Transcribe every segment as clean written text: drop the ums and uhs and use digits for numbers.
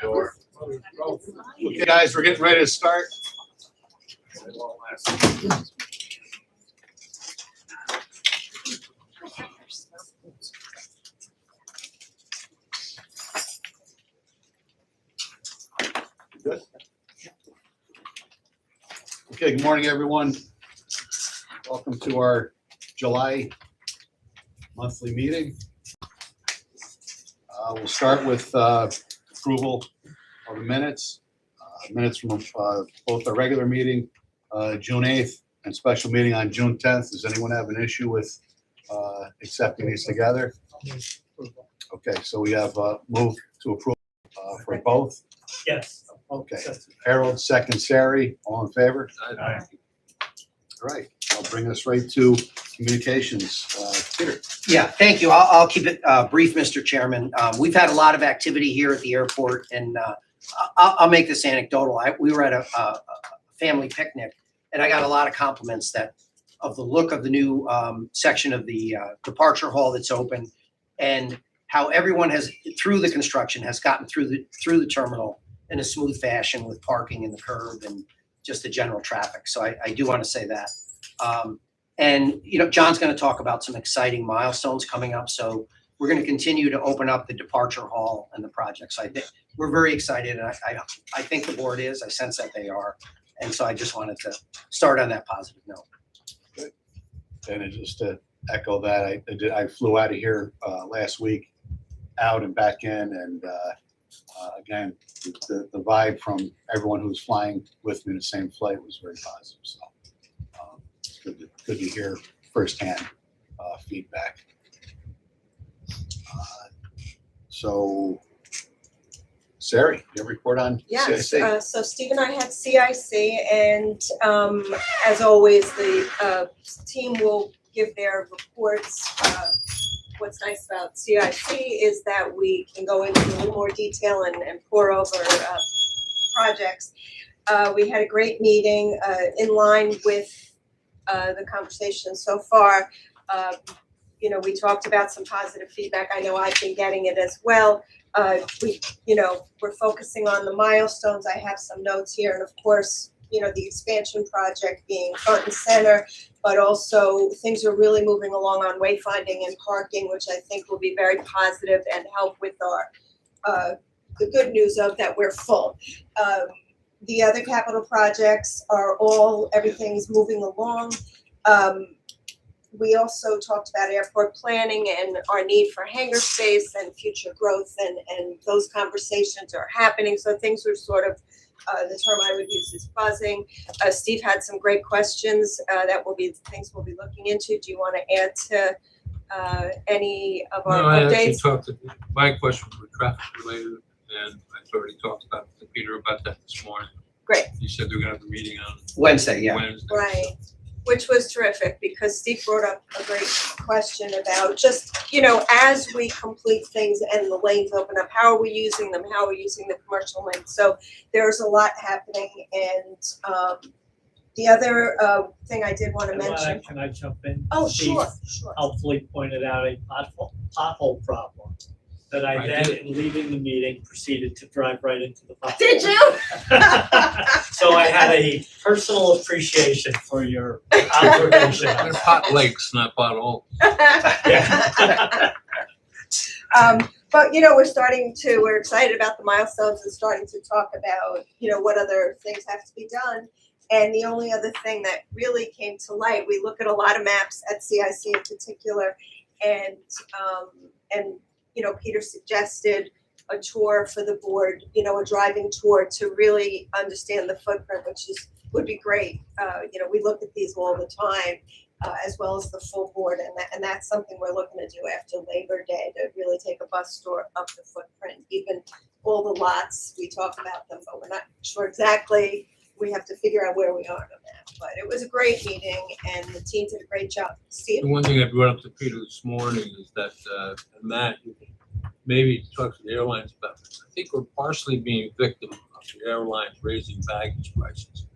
door. Okay, guys, we're getting ready to start. Good. Okay, good morning, everyone. Welcome to our July monthly meeting. We'll start with approval of the minutes. Minutes from both the regular meeting, June 8th, and special meeting on June 10th. Does anyone have an issue with accepting these together? Okay, so we have moved to approve for both. Yes. Okay, Harold, second, Sari, all in favor? Aye. All right, I'll bring us right to communications. Peter. Yeah, thank you. I'll keep it brief, Mr. Chairman. We've had a lot of activity here at the airport, and I'll make this anecdotal. We were at a family picnic, and I got a lot of compliments of the look of the new section of the departure hall that's open, and how everyone has, through the construction, has gotten through the terminal in a smooth fashion with parking in the curb and just the general traffic. So I do want to say that. And, you know, John's going to talk about some exciting milestones coming up. So we're going to continue to open up the departure hall and the project. So I think we're very excited. And I think the board is. I sense that they are. And so I just wanted to start on that positive note. Good. And just to echo that, I flew out of here last week, out and back in. And again, the vibe from everyone who was flying with me in the same flight was very positive. So it's good to hear firsthand feedback. So, Sari, you have a report on Yes, CIC? so Steve and I had CIC, and as always, the team will give their reports. What's nice about CIC is that we can go into a little more detail and pour over projects. We had a great meeting in line with the conversation so far. You know, we talked about some positive feedback. I know I've been getting it as well. We're focusing on the milestones. I have some notes here, and of course, you know, the expansion project being front and center, but also things are really moving along on wayfinding and parking, which I think will be very positive and help with our the good news of that we're full. The other capital projects are everything's moving along. We also talked about airport planning and our need for hangar space and future growth, and those conversations are happening. So things are sort of, the term I would use is buzzing. Steve had some great questions that things we'll be looking into. Do you want to add to any of our updates? My questions were traffic related, and I've already talked to Peter about that this morning. Great. You said they're gonna have a meeting on Wednesday, yeah. Wednesday. Right, which was terrific because Steve brought up a great question about just, you know, as we complete things and the lanes open up, how are we using them? How are we using the commercial lanes? So there's a lot happening, and the other thing I did want to mention. Can I jump in? Oh, Steve sure. helpfully pointed out a pothole problem that I then, in leaving the meeting, proceeded to drive right into the pothole. Did you? So I had a personal appreciation for your observation. They're pot lakes, not potholes. Yeah. But, you know, we're excited about the milestones and starting to talk about, you know, what other things have to be done. And the only other thing that really came to light, we look at a lot of maps at CIC in particular, and you know, Peter suggested a tour for the board, you know, a driving tour to really understand the footprint, which would be great. You know, we look at these all the time, as well as the full board, and that's something we're looking to do after Labor Day, to really take a bus tour of the footprint, even all the lots. We talk about them, but we're not sure exactly. We have to figure out where we are on that. But it was a great meeting, and the team did a great job. Steve? The one thing I brought up to Peter this morning is that, and Matt, you can maybe talk to the airlines about this. I think we're partially being victim of the airlines raising baggage prices.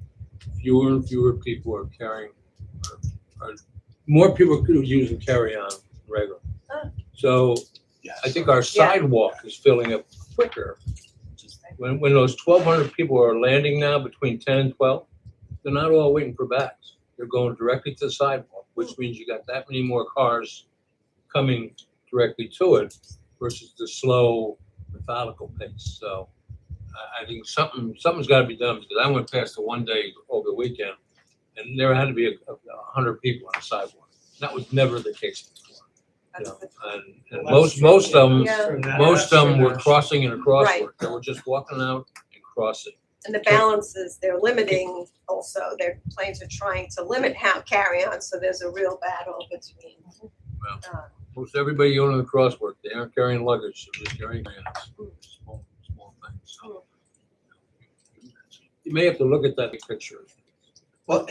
Fewer and fewer people are carrying, more people are using carry-on regular. Oh. So Yes. I think our sidewalk is filling up quicker when those 1,200 people are landing now between 10 and 12, they're not all waiting for bags. They're going directly to the sidewalk, which means you got that many more cars coming directly to it versus the slow, methodical pace. So I think something's got to be done, because I went past the one day over the weekend, and there had to be 100 people on the sidewalk. That was never the case before. You know, and most of them, Yeah. most of them were crossing in a crosswalk. Right. They were just walking out and crossing. And the balances, they're limiting also, their planes are trying to limit how carry-on, so there's a real battle between. Most everybody going to the crosswalk, they aren't carrying luggage, they're just carrying bags, small things. So you may have to look at that picture. Well,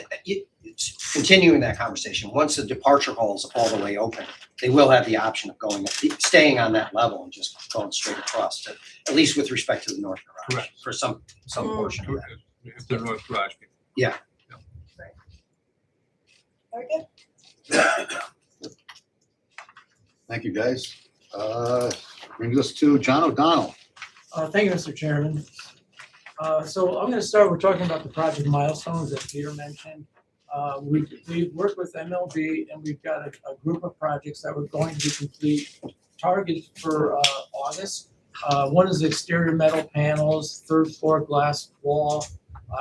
continuing that conversation, once the departure hall is all the way open, they will have the option of staying on that level and just going straight across to, at least with respect to the north garage. Correct. For some portion of that. If they're north garage people. Very good. Thank you, guys. Brings us to John O'Donnell. Thank you, Mr. Chairman. So I'm going to start, we're talking about the project milestones that Peter mentioned. We've worked with MLB, and we've got a group of projects that we're going to be complete, targeted for August. One is the exterior metal panels, third floor glass wall,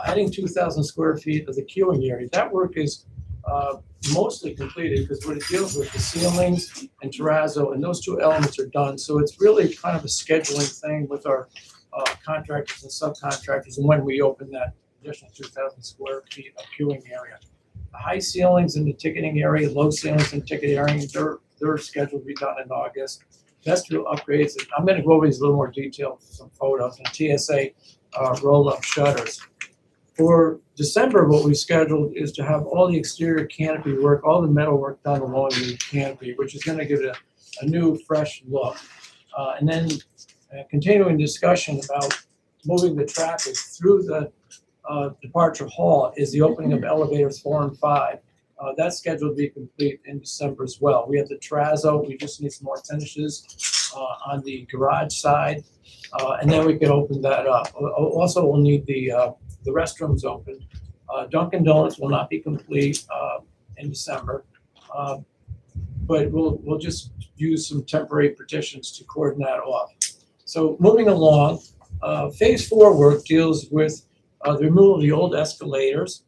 adding 2,000 square feet of the queuing area. That work is mostly completed, because what it deals with the ceilings and terrazzo, and those two elements are done. So it's really kind of a scheduling thing with our contractors and subcontractors, and when we open that additional 2,000 square feet of queuing area. The high ceilings in the ticketing area, low ceilings in the ticket area, they're scheduled to be done in August. Vestibule upgrades, and I'm going to go over these in a little more detail, some photos, and TSA roll-up shutters. For December, what we scheduled is to have all the exterior canopy work, all the metal work done along the canopy, which is going to give it a new, fresh look. And then continuing discussion about moving the traffic through the departure hall is the opening of elevators 4 and 5. That's scheduled to be complete in December as well. We have the terrazzo, we just need some more finishes on the garage side, and then we can open that up. Also, we'll need the restrooms open. Dunkin' Donuts will not be complete in December, but we'll just use some temporary partitions to cordon that off. So moving along, phase 4 work deals with the removal of the old escalators,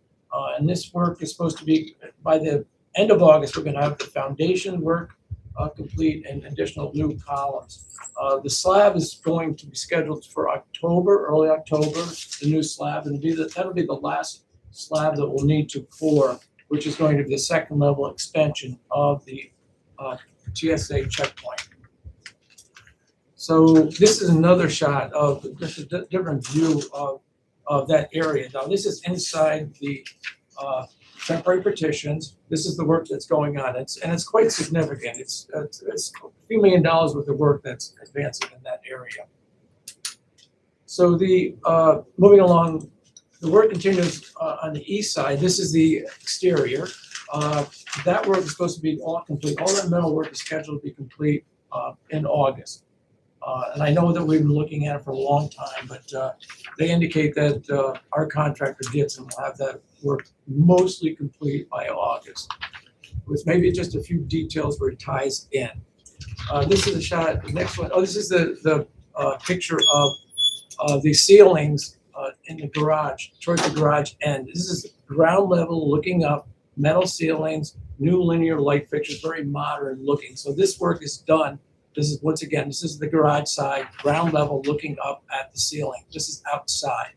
and this work is supposed to be, by the end of August, we're going to have the foundation work complete and additional new columns. The slab is going to be scheduled for October, early October, the new slab, and that'll be the last slab that we'll need to pour, which is going to be the second level expansion of the TSA checkpoint. So this is another shot of just a different view of that area. Now, this is inside the temporary partitions. This is the work that's going on. It's quite significant. It's a few $1 million worth of work that's advancing in that area. So the moving along, the work continues on the east side. This is the exterior. That work is supposed to be all complete. All that metal work is scheduled to be complete in August. And I know that we've been looking at it for a long time, but they indicate that our contractor Gibson will have that work mostly complete by August, with maybe just a few details where it ties in. This is a shot, the next one. Oh, this is the picture of the ceilings in the garage, towards the garage end. This is ground level, looking up, metal ceilings, new linear light fixtures, very modern looking. So this work is done. This is, once again, this is the garage side, ground level, looking up at the ceiling. This is outside.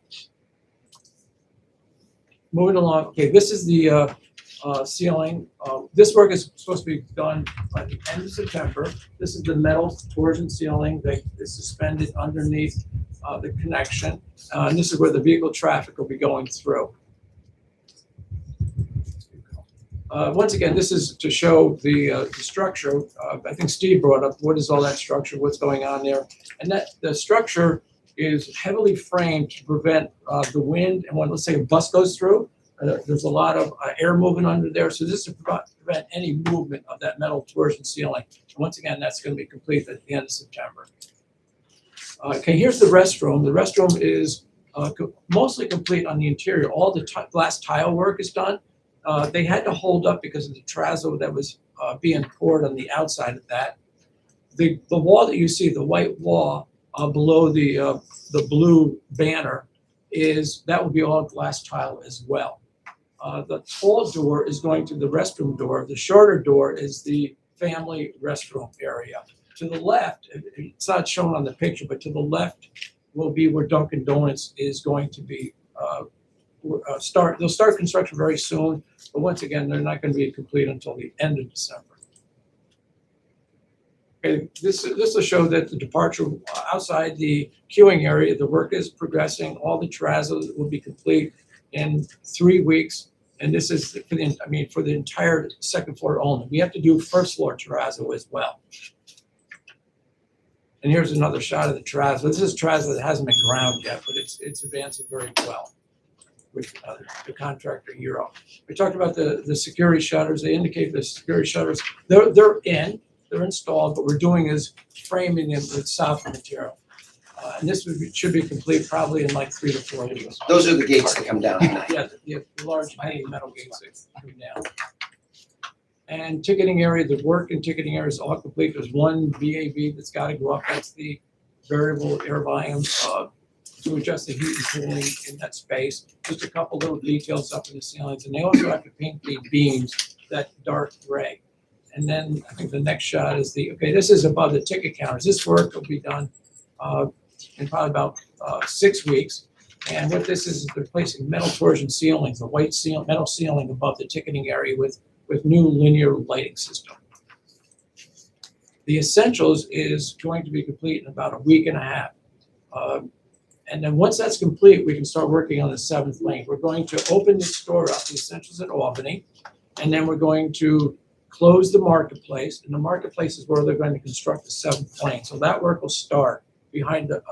Moving along, okay, this is the ceiling. This work is supposed to be done by the end of September. This is the metal torsion ceiling that is suspended underneath the connection. And this is where the vehicle traffic will be going through. Once again, this is to show the structure. I think Steve brought up what is all that structure, what's going on there. And that the structure is heavily framed to prevent the wind. And when, let's say, a bus goes through, there's a lot of air movement under there. So this is to prevent any movement of that metal torsion ceiling. And once again, that's going to be complete at the end of September. Okay, here's the restroom. The restroom is mostly complete on the interior. All the glass tile work is done. They had to hold up because of the terrazzo that was being poured on the outside of that. The wall that you see, the white wall below the blue banner, that will be all glass tile as well. The tall door is going to the restroom door. The shorter door is the family restroom area. To the left, it's not shown on the picture, but to the left will be where Dunkin' Donuts is going to be they'll start construction very soon, but once again, they're not going to be complete until the end of December. Okay, this will show that the departure outside the queuing area, the work is progressing. All the terrazzos will be complete in 3 weeks. And this is for the entire second floor only. We have to do first floor terrazzo as well. And here's another shot of the terrazzo. This is terrazzo that hasn't been ground yet, but it's advancing very well with the contractor Euro. We talked about the security shutters. They indicate the security shutters. They're installed. What we're doing is framing them with soft material. And this should be complete probably in like 3 to 4 weeks. Those are the gates that come down tonight. Yeah, the large metal gates that come down. And ticketing area, the work in ticketing area is all complete. There's one VAV that's got to go up. That's the variable air volume to adjust the heat and cooling in that space. Just a couple little details up in the ceilings. And they also have to paint the beams that dark gray. And then I think the next shot is this is above the ticket counters. This work will be done in probably about 6 weeks. And what this is they're placing metal torsion ceilings, a white metal ceiling above the ticketing area with new linear lighting system. The essentials is going to be complete in about a week and a half. And then once that's complete, we can start working on the 7th lane. We're going to open the store up, the essentials at Albany, and then we're going to close the marketplace. And the marketplace is where they're going to construct the 7th lane. So that work will start behind a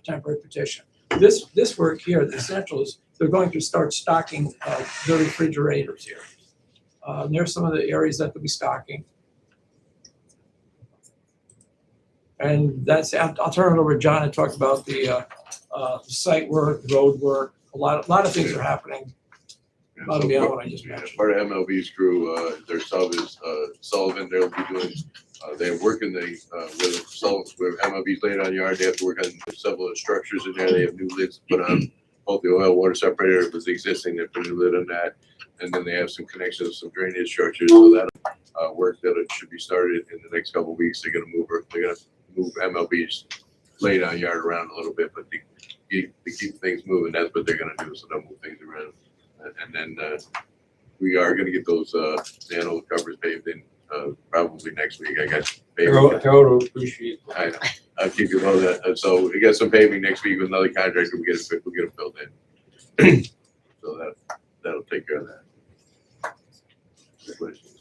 temporary petition. This work here, the essentials, they're going to start stocking the refrigerators here. There's some of the areas that they'll be stocking. And I'll turn it over to John to talk about the site work, road work. A lot of things are happening. Above and beyond what I just mentioned. Part of MLB's crew, their sub is Sullivan. They'll be doing. They're working with MLB's laid on yard. They have to work on several structures in there. They have new lids put on. Both the oil water separator was existing. They put a new lid on that, and then they have some connections, some drainage structures. So that work that it should be started in the next couple of weeks. They're gonna move MLB's laid on yard around a little bit, but to keep things moving, that's what they're gonna do. So they'll move things around. And then we are going to get those manhole covers paved in probably next week. I got paving. Harold will appreciate that. I know. I'll keep you know that. So we got some paving next week with another contractor. We'll get it filled in. So that'll take care of that. Good questions.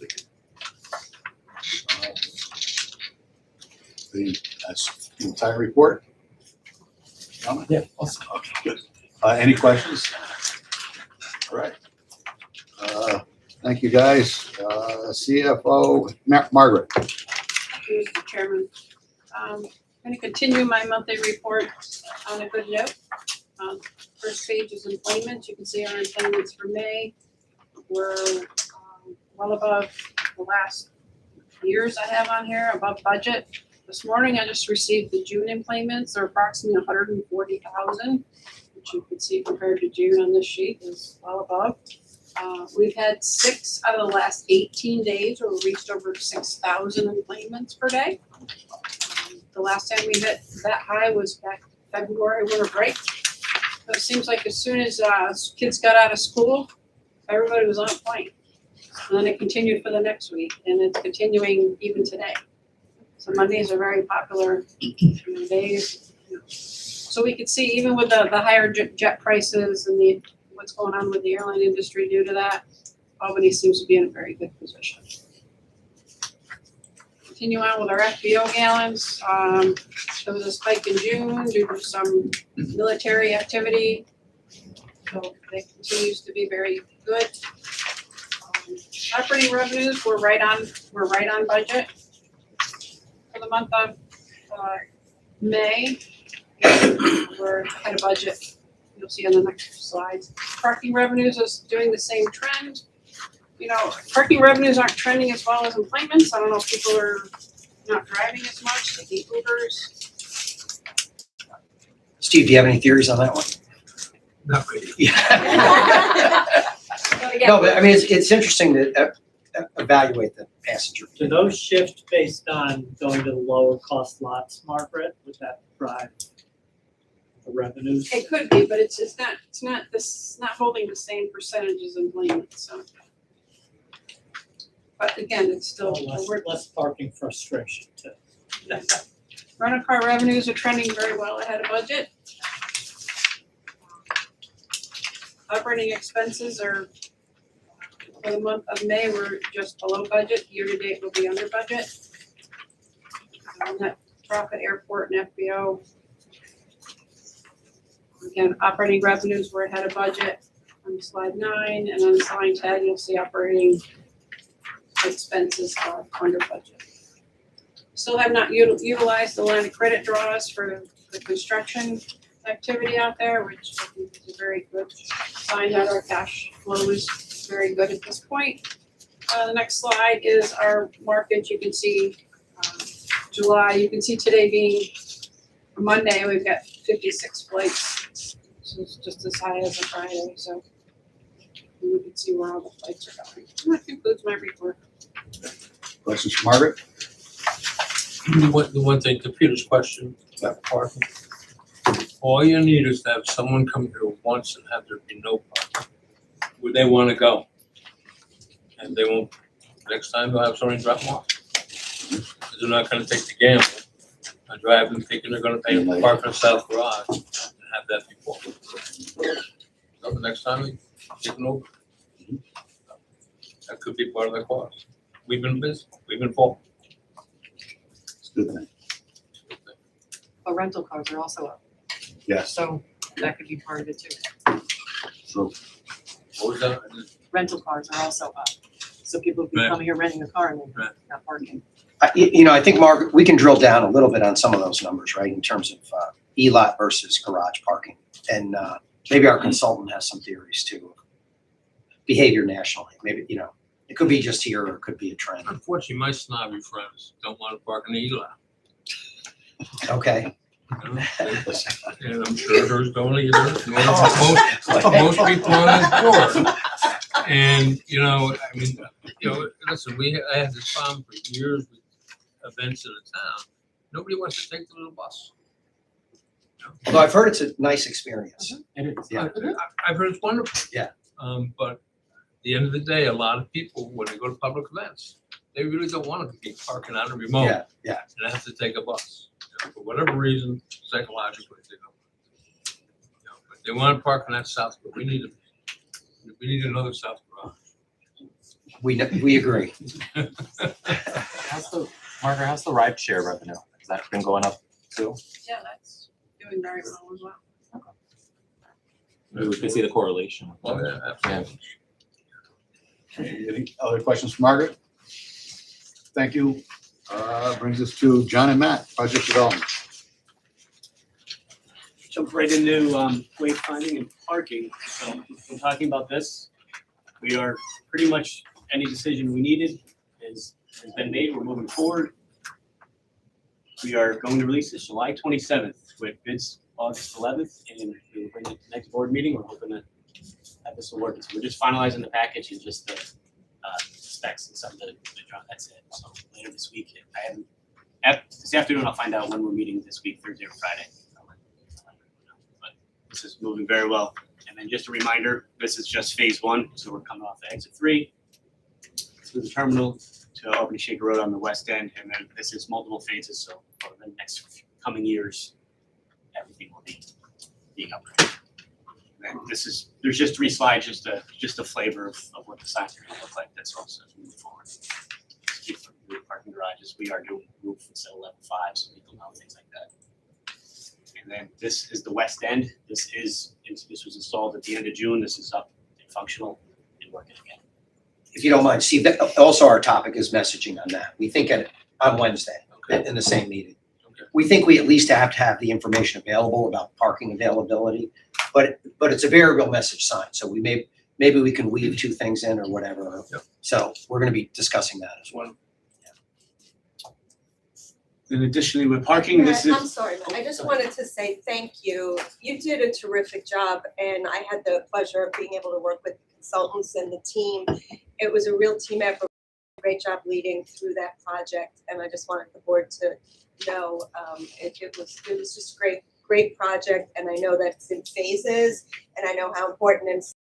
That's the entire report? Yeah. Okay, good. Any questions? All right. Thank you, guys. CFO, Margaret. Thank you, Mr. Chairman. I'm going to continue my monthly report on a good note. First page is employment. You can see our employments for May were well above the last years I have on here, above budget. This morning I just received the June employments. They're approximately 140,000. Which you can see compared to June on this sheet is well above. We've had 6 out of the last 18 days where we reached over 6,000 employments per day. The last time we hit that high was back February winter break. So it seems like as soon as kids got out of school, everybody was on point. And then it continued for the next week, and it's continuing even today. So Mondays are very popular days. So we could see even with the higher jet prices and what's going on with the airline industry due to that, Albany seems to be in a very good position. Continue on with our FBO gallons. There was a spike in June due to some military activity. So that continues to be very good. Operating revenues we're right on budget for the month of May. We're ahead of budget. You'll see on the next slides. Parking revenues is doing the same trend. You know, parking revenues aren't trending as well as employments. I don't know if people are not driving as much, taking Ubers. Steve, do you have any theories on that one? Not really. Yeah. But again, No, but I mean, it's interesting to evaluate the passenger. Do those shift based on going to the lower cost lots, Margaret? Would that drive the revenues? it could be, but it's not holding the same percentage as employment, so. But again, it's still, Less parking frustration too. rental car revenues are trending very well ahead of budget. Operating expenses are, for the month of May, we're just below budget. Year to date, we'll be under budget. Net profit, airport and FBO. Again, operating revenues were ahead of budget on slide 9, and on slide 10, you'll see operating expenses are under budget. Still have not utilized the line of credit draws for the construction activity out there, which I think is a very good sign that our cash flow is very good at this point. The next slide is our market. You can see July. You can see today being Monday, we've got 56 flights. So it's just as high as a Friday. So you can see where all the flights are going. And that concludes my report. Questions for Margaret? The one thing, to Peter's question about parking. All you need is to have someone come here once and have there be no parking. Where they wanna go. And they won't, next time they'll have somebody drop them off. Because they're not gonna take the gamble on driving, thinking they're gonna pay to park in the south garage and have that before. So the next time they take an Uber. That could be part of the cost. We've been busy, we've been full. It's a good thing. But rental cars are also up, Yes, so that could be part of it too. true. What was that? Rental cars are also up, so people would be Right. coming here renting a car and then Right. not parking. I think, Margaret, we can drill down a little bit on some of those numbers, right, in terms of E-lot versus garage parking. And maybe our consultant has some theories too. Behavior nationally, maybe, it could be just here or it could be a trend. Unfortunately, my snobby friends don't want to park in the E-lot. Okay. You know, and I'm sure hers don't either. Most people on this board. And, listen, I had this problem for years with events in the town. Nobody wants to take the little bus. Although I've heard it's a nice experience. It is. Yeah. I've heard it's wonderful. Yeah. But at the end of the day, a lot of people, when they go to public events, they really don't want to be parking on a remote. Yeah. And have to take a bus. For whatever reason, psychologically, they don't. But they want to park on that south, but we need another south garage. We agree. How's the ride share revenue? Has that been going up too? Yeah, that's doing very well as well. Maybe we can see the correlation. Oh, yeah, absolutely. Any other questions for Margaret? Thank you. Brings us to John and Matt, project development. Jump right into wayfinding and parking. So we've been talking about this. We are pretty much, any decision we needed has been made. We're moving forward. We are going to release this July 27th with bids August 11th, and we'll bring it to the next board meeting. We're hoping to have this all working. So we're just finalizing the package and just the specs and something to draw. That's it. So later this week, this afternoon, I'll find out when we're meeting this week, Thursday or Friday. But this is moving very well. And then just a reminder, this is just phase 1, so we're coming off exit 3 through the terminal to Albany Shaker Road on the west end, and then this is multiple phases. So for the next coming years, everything will be being upgraded. And there's just 3 slides, just a flavor of what the signs are going to look like. That's also moving forward. Keep the parking garages. We are doing roof instead of level 5, so people know things like that. And then this is the west end. This was installed at the end of June. This is up and functional and working again. If you don't mind, Steve, also our topic is messaging on that. We think on Wednesday in the same meeting. we think we at least have to have the information available about parking availability. But it's a very real message sign, so maybe we can weave two things in or whatever. Yep. So we're gonna be discussing that as well. And additionally with parking, this Matt, I'm is, sorry, Matt. I just wanted to say thank you. You did a terrific job, and I had the pleasure of being able to work with consultants and the team. It was a real team effort. Great job leading through that project, and I just wanted the board to know it was just great project, and I know that it's in phases, and I know how important it is.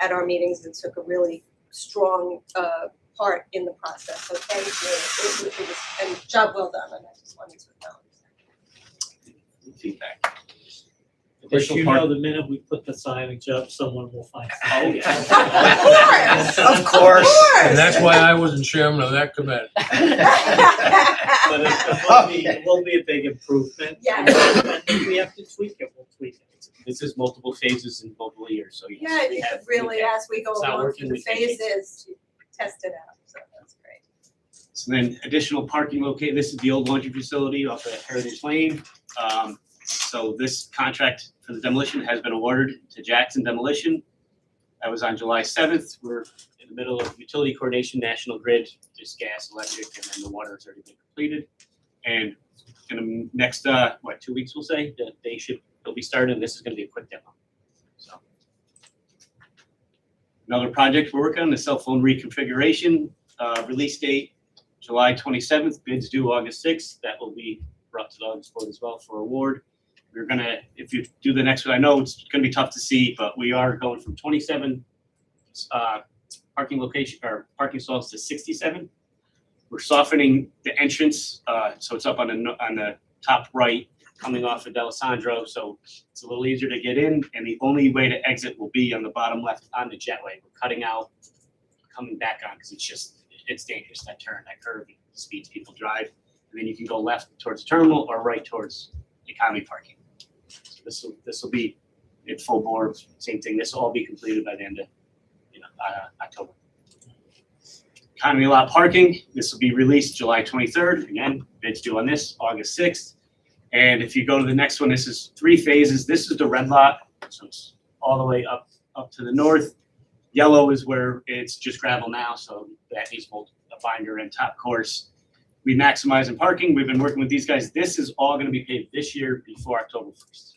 At our meetings, it took a really strong part in the process. So thank you. It was and job well done, and I just wanted to acknowledge feedback. But Additional you park- know, the minute we put the signage up, someone will find. Oh, yeah. that. Of course. And that's why I wasn't chairman of that committee. But it will be a big improvement. Yeah. If we have to tweak it, we'll tweak it. This is multiple phases in multiple years, so yes. Yeah, if we you have- could really, we have- as we go it's not along working, through the we can change it. phases, test it out, so that's great. So then additional parking locate, this is the old laundry facility off of Heritage Lane. So this contract for the demolition has been awarded to Jackson Demolition. That was on July 7th. We're in the middle of utility coordination, National Grid, just gas, electric, and then the water has already been completed. And in the next, 2 weeks, we'll say, that they'll be started, and this is gonna be a quick demo. So. Another project we're working on, the cell phone reconfiguration, release date, July 27th, bids due August 6th. That will be brought to the August board as well for award. We're gonna, if you do the next one, I know it's gonna be tough to see, but we are going from 27 parking location or parking stalls to 67. We're softening the entrance, so it's up on the top right, coming off of D'Alessandro, so it's a little easier to get in, and the only way to exit will be on the bottom left on the jetway. We're cutting out, coming back on, because it's dangerous, that turn, that curve, speeds people drive. And then you can go left towards the terminal or right towards economy parking. So this will be in full bore, same thing. This will all be completed by the end of October. Economy lot parking, this will be released July 23rd. Again, bids due on this August 6th. And if you go to the next one, this is 3 phases. This is the red lot, so it's all the way up to the north. Yellow is where it's just gravel now, so that needs both a binder and top course. We maximize in parking. We've been working with these guys. This is all gonna be paved this year before October 1st.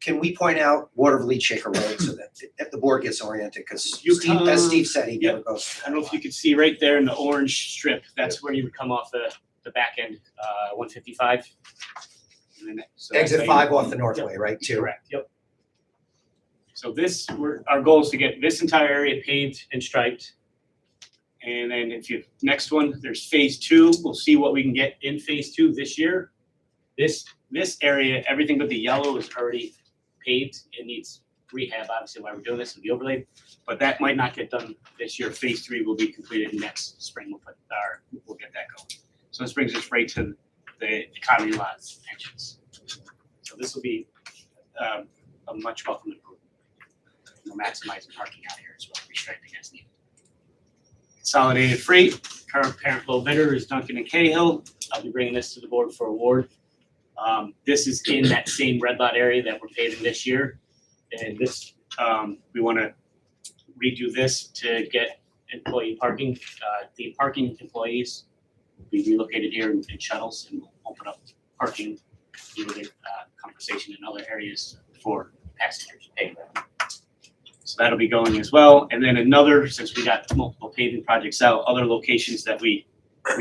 Can we point out Waterville Shaker Road so that if the board gets oriented, because You Steve, come- as Steve said, he never goes. I don't know if you could see right there in the orange strip, that's where you would come off the back end, 155. And then so that's Exit how you- 5 off the Northway, right, too? Correct, yep. So our goal is to get this entire area paved and striped. And then next one, there's phase 2. We'll see what we can get in phase 2 this year. This area, everything but the yellow is already paved. It needs rehab, obviously, why we're doing this with the overlay. But that might not get done this year. Phase 3 will be completed next spring. We'll get that going. So this brings us right to the economy lots entrance. So this will be a much welcome improvement. We're maximizing parking out here as well, restriping as needed. Consolidated freight, current parent low bidder is Duncan and Cahill. I'll be bringing this to the board for award. This is in that same red lot area that we're paving this year. And this, we want to redo this to get employee parking. The parking employees will be relocated here in shuttles, and we'll open up parking with conversation in other areas for passengers to pay. So that'll be going as well. And then another, since we got multiple paving projects out, other locations that we've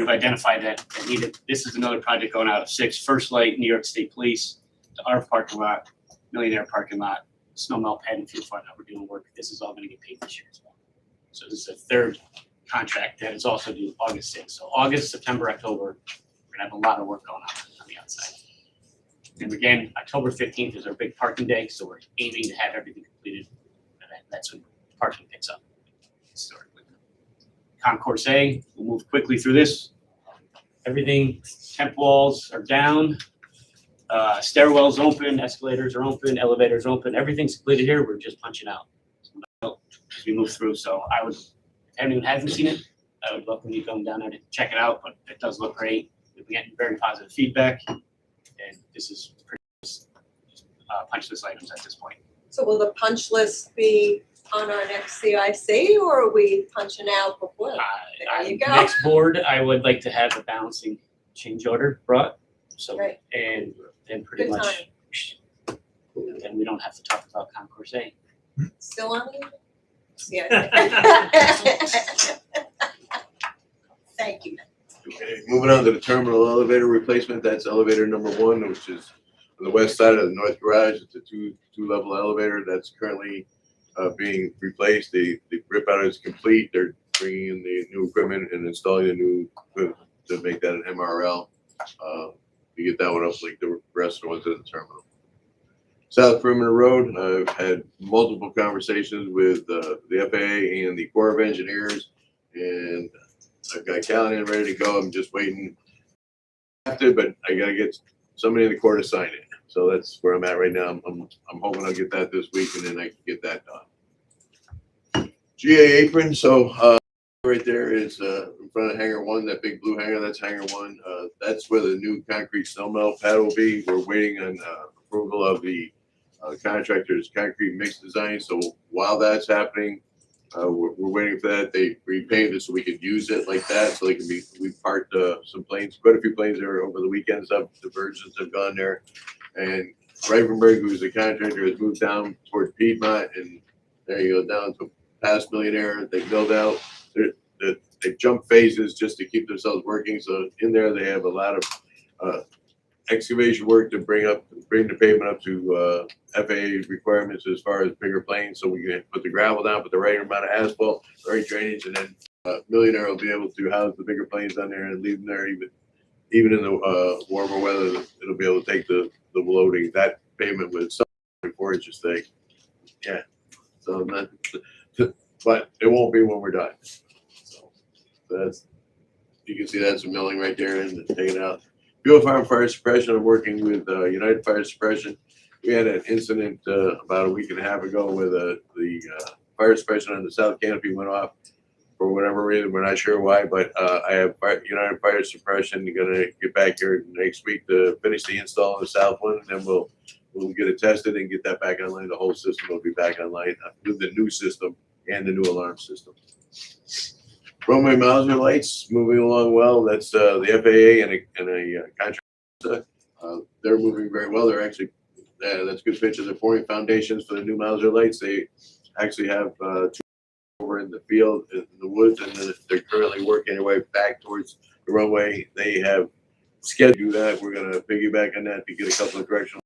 identified that needed. This is another project going out of 6, First Light, New York State Police, to our parking lot, Millionaire parking lot, snow melt pad and fuel farm that we're doing work. This is all gonna get paid this year as well. So this is a third contract that is also due August 6th. So August, September, October, we're gonna have a lot of work going on the outside. And again, October 15th is our big parking day, so we're aiming to have everything completed. And that's when parking picks up historically. Concourse A, we'll move quickly through this. Everything, temp walls are down, stairwells open, escalators are open, elevators are open, everything's completed here, we're just punching out. As we move through, so if anyone hasn't seen it, I would welcome you to come down there to check it out, but it does look great. We've been getting very positive feedback. And this is pretty much punch list items at this point. So will the punch list be on our next CIC, or are we punching out before? There you go. Next board, I would like to have a balancing change order brought, so, Right. and then pretty Good much, then we don't have to talk about Concourse A. Still on you? CIC. Thank you. Okay, moving on to the terminal elevator replacement, that's elevator number 1, which is on the west side of the north garage. It's a two-level elevator that's currently being replaced. The rip out is complete. They're bringing in the new equipment and installing the new equipment to make that an MRL. To get that one up like the rest of the ones at the terminal. South Perimeter Road, I've had multiple conversations with the FAA and the Corps of Engineers, and I've got Callahan ready to go. I'm just waiting. But I gotta get somebody in the Corps to sign it. So that's where I'm at right now. I'm hoping I'll get that this week, and then I can get that done. GA apron. So right there is in front of hangar 1, that big blue hangar. That's hangar 1. That's where the new concrete snow melt pad will be. We're waiting on approval of the contractor's concrete mix design. So while that's happening, we're waiting for that. They repainted it so we could use it like that. So they can be. We parked some planes, quite a few planes there over the weekends. The Virgins have gone there, and Reifenberg, who's the contractor, has moved down toward Piedmont, and there you go down to past Millionaire. They build out. They jump phases just to keep themselves working. So in there they have a lot of excavation work to bring the pavement up to FAA requirements as far as bigger planes, so we can put the gravel down, put the right amount of asphalt, right drainage, and then Millionaire will be able to house the bigger planes on there and leave them there even in the warmer weather. It'll be able to take the loading. That pavement was 4 inches thick. Yeah, so not, but it won't be when we're done. So that's, you can see that's a milling right there and taking out. Fuel Farm Fire Suppression, I'm working with United Fire Suppression. We had an incident about a week and a half ago where the fire suppression on the south canopy went off for whatever reason. We're not sure why, but I have United Fire Suppression going to get back here next week to finish the install on the south one, and then we'll get it tested and get that back online. The whole system will be back online with the new system and the new alarm system. Runway Mauser lights moving along well. That's the FAA and a contractor. They're moving very well. They're actually, that's a good picture. They're pouring foundations for the new Mauser lights. They actually have 2 over in the field in the woods, and then they're currently working their way back towards the runway. They have scheduled to do that. We're going to piggyback on that to get a couple of directional.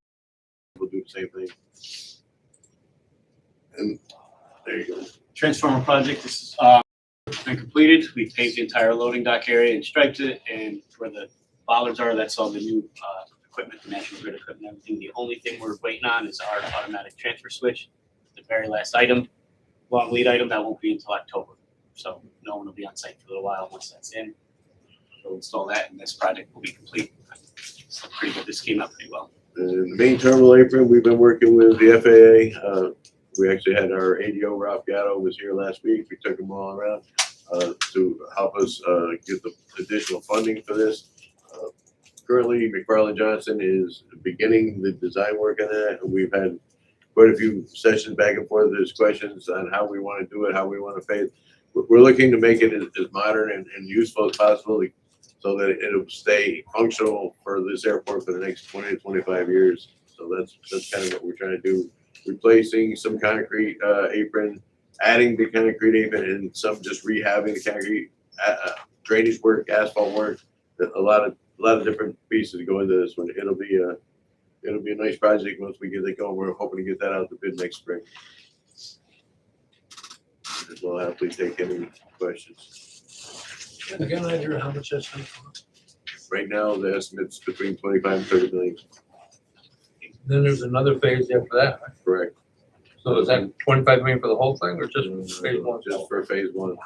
We'll do the same thing. And there you go. Transformer project, this is been completed. We paved the entire loading dock area and striped it, and where the bollards are, that's all the new equipment, the National Grid equipment, everything. The only thing we're waiting on is our automatic transfer switch, the very last item, long lead item. That won't be until October. So no one will be on site for a little while. Once that's in, we'll install that, and this project will be complete. So pretty good. This came out pretty well. And the main terminal apron, we've been working with the FAA. We actually had our ADO, Ralph Gatto, was here last week. We took him all around to help us get the additional funding for this. Currently, McFarland Johnson is beginning the design work on that. We've had quite a few sessions back and forth. There's questions on how we want to do it, how we want to pay it. We're looking to make it as modern and useful as possible so that it'll stay functional for this airport for the next 20 to 25 years. So that's kind of what we're trying to do. Replacing some concrete apron, adding the concrete apron, and some just rehabbing the concrete drainage work, asphalt work. A lot of different pieces go into this one. It'll be a nice project once we get it going. We're hoping to get that out to bid next spring. And we'll happily take any questions. Can I get an idea of how much that's going to cost? Right now, the estimate's between 25 and 30 million. Then there's another phase after that, right? Correct. So is that 25 million for the whole thing, or just phase 1? Just for phase 1.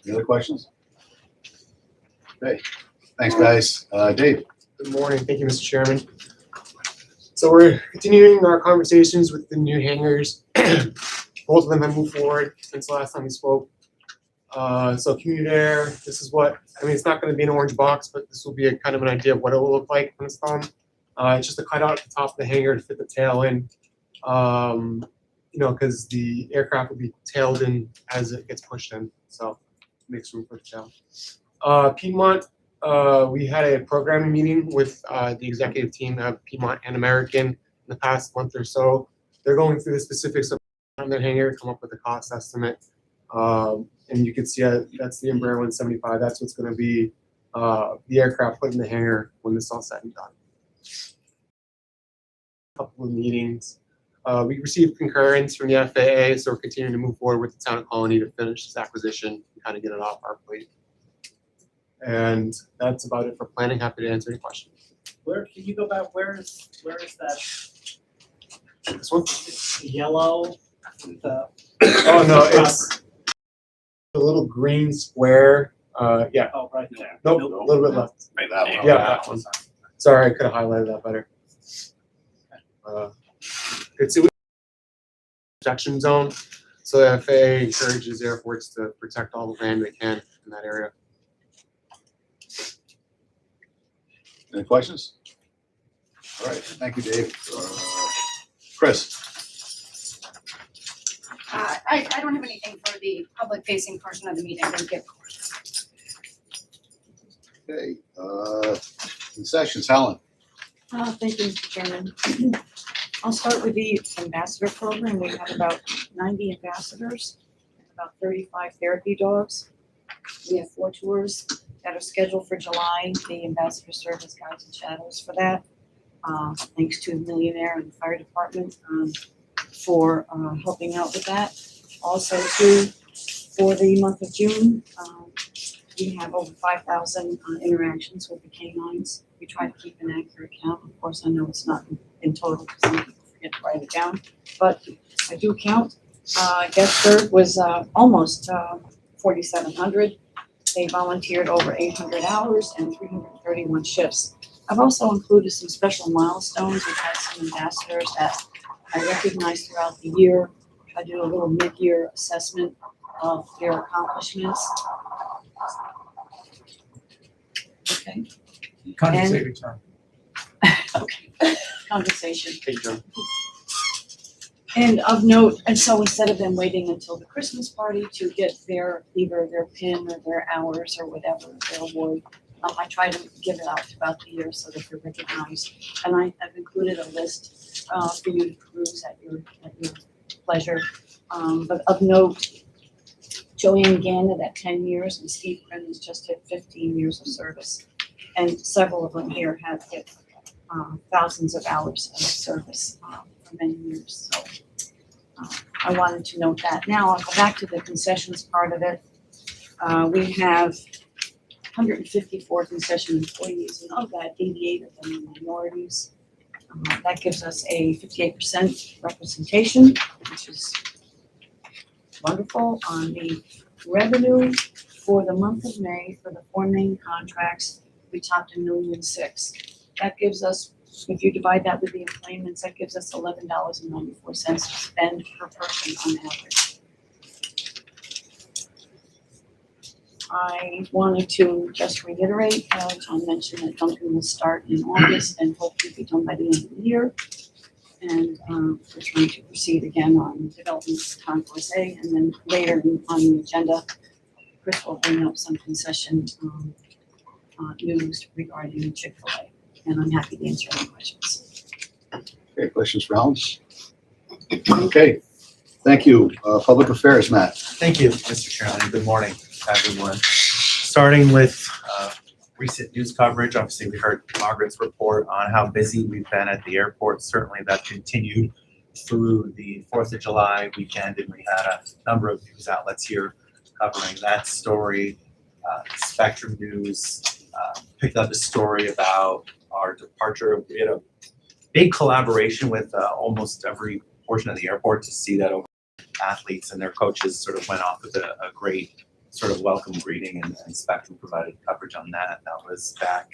Any other questions? Okay, thanks, guys. Dave? Good morning. Thank you, Mr. Chairman. So we're continuing our conversations with the new hangars. Both of them have moved forward since the last time we spoke. So community air, this is what, I mean, it's not gonna be an orange box, but this will be a kind of an idea of what it will look like when it's done. It's just a cutout at the top of the hangar to fit the tail in. You know, because the aircraft will be tailed in as it gets pushed in, so makes room for the tail. Piedmont, we had a programming meeting with the executive team of Piedmont and American in the past month or so. They're going through the specifics of their hangar, come up with a cost estimate. And you can see that's the Embraer 175. That's what's going to be the aircraft put in the hangar when this is all said and done. A couple of meetings. We received concurrence from the FAA, so we're continuing to move forward with the town of Albany to finish this acquisition and kind of get it off our plate. And that's about it for planning. Happy to answer any questions. Where, can you go back, where is that This one? yellow? The Oh no, it's a little green square. Yeah. Oh, right there. Nope, a little bit left. Right, that one. Yeah, that one. Sorry, I could have highlighted that better. It's a protection zone, so the FAA encourages airports to protect all the land they can in that area. Any questions? All right, thank you, Dave. Chris? I don't have anything for the public facing portion of the meeting, thank you. Okay, concessions, Helen. Thank you, Mr. Chairman. I'll start with the ambassador program. We have about 90 ambassadors, about 35 therapy dogs. We have 4 tours that are scheduled for July. The ambassadors serve as guides and shadows for that. Thanks to Millionaire and the fire department for helping out with that. Also, too, for the month of June, we have over 5,000 interactions with the canines. We try to keep an accurate count. Of course, I know it's not in total because some people forget to write it down, but I do count. Gettysburg was almost 4,700. They volunteered over 800 hours and 331 shifts. I've also included some special milestones. We've had some ambassadors that I recognize throughout the year. I do a little mid-year assessment of their accomplishments. Okay. Condescending term. Okay. Compensation. Hey, Joe. And of note, and so instead of them waiting until the Christmas party to get their, either their pin or their hours or whatever, their award, I try to give it out throughout the year so that they're recognized. And I've included a list for you to peruse at your pleasure. But of note, Joanne Gannett at 10 years and Steve Crimmins just hit 15 years of service. And several of them here have hit thousands of hours of service for many years. So I wanted to note that. Now I'll go back to the concessions part of it. We have 154 concession employees, and of that, 88 of them are minorities. That gives us a 58% representation, which is wonderful. On the revenue for the month of May for the 4 main contracts, we topped $1.6 million. That gives us, if you divide that with the employments, that gives us $11.94 to spend per person on average. I wanted to just reiterate, John mentioned that Duncan will start in August and hopefully be done by the end of the year. And we're trying to proceed again on development concourse A, and then later on the agenda, Chris will bring up some concession news regarding Chick-fil-A, and I'm happy to answer any questions. Okay, questions for Helen? Okay, thank you. Public affairs, Matt. Thank you, Mr. Chairman. Good morning, everyone. Starting with recent news coverage, obviously we heard Margaret's report on how busy we've been at the airport. Certainly that continued through the 4th of July weekend, and we had a number of news outlets here covering that story. Spectrum News picked up a story about our departure. We had a big collaboration with almost every portion of the airport to see that athletes and their coaches sort of went off with a great sort of welcome greeting, and Spectrum provided coverage on that. That was back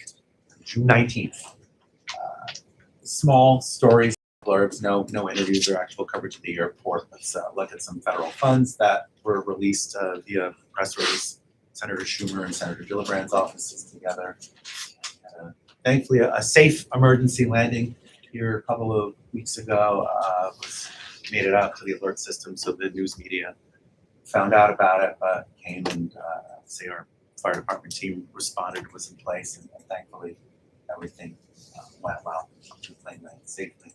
June 19th. Small stories blurbs, no interviews or actual coverage of the airport. Let's look at some federal funds that were released via press release. Senator Schumer and Senator Gillibrand's offices together. Thankfully, a safe emergency landing here a couple of weeks ago made it out to the alert system, so the news media found out about it, but came and say our fire department team responded, was in place, and thankfully everything went well to the plane landing safely.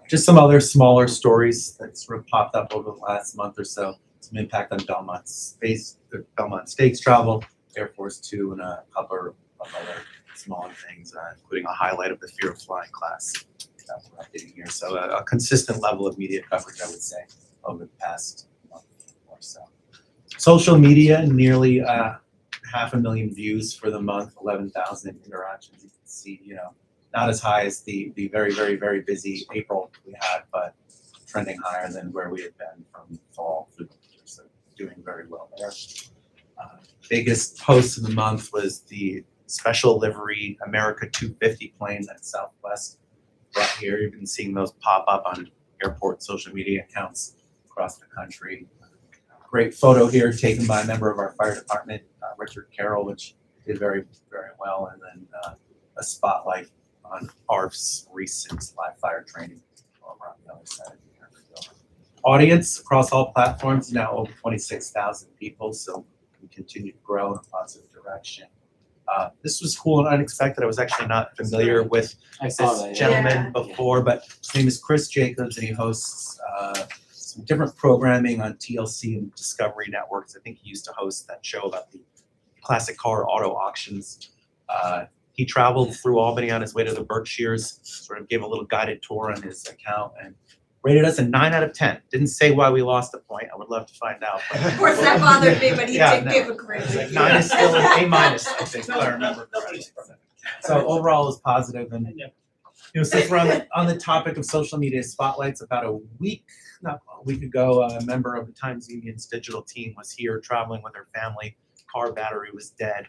Just some other smaller stories that sort of popped up over the last month or so. Some impact on Belmont Stakes travel, Air Force Two, and a couple of other smaller things, including a highlight of the Fear of Flying class that we're updating here. So a consistent level of media coverage, I would say, over the past month or so. Social media, nearly 500,000 views for the month, 11,000 interactions. You can see, not as high as the very, very, very busy April we had, but trending higher than where we had been from fall through the winter. So doing very well there. Biggest post of the month was the special livery America 250 plane that Southwest brought here. You've been seeing those pop up on airport social media accounts across the country. Great photo here taken by a member of our fire department, Richard Carroll, which did very, very well. And then a spotlight on ARF's recent live fire training over on the other side of the airfield. Audience across all platforms now over 26,000 people, so we continue to grow in a positive direction. This was cool and unexpected. I was actually not familiar with this gentleman before, but his name is Chris Jacobs, and he hosts some different programming on TLC and Discovery Networks. I think he used to host that show about the classic car auto auctions. He traveled through Albany on his way to the Berkshires, sort of gave a little guided tour on his account, and rated us a 9 out of 10. Didn't say why we lost a point. I would love to find out. Of course, that bothered me, but he Yeah, did no. give a great It's like review. 9 is still an A minus, I think, if I remember correctly. So overall, it was positive. And since we're on the topic of social media spotlights, about a week ago, a member of the Times Union's digital team was here traveling with her family. Car battery was dead.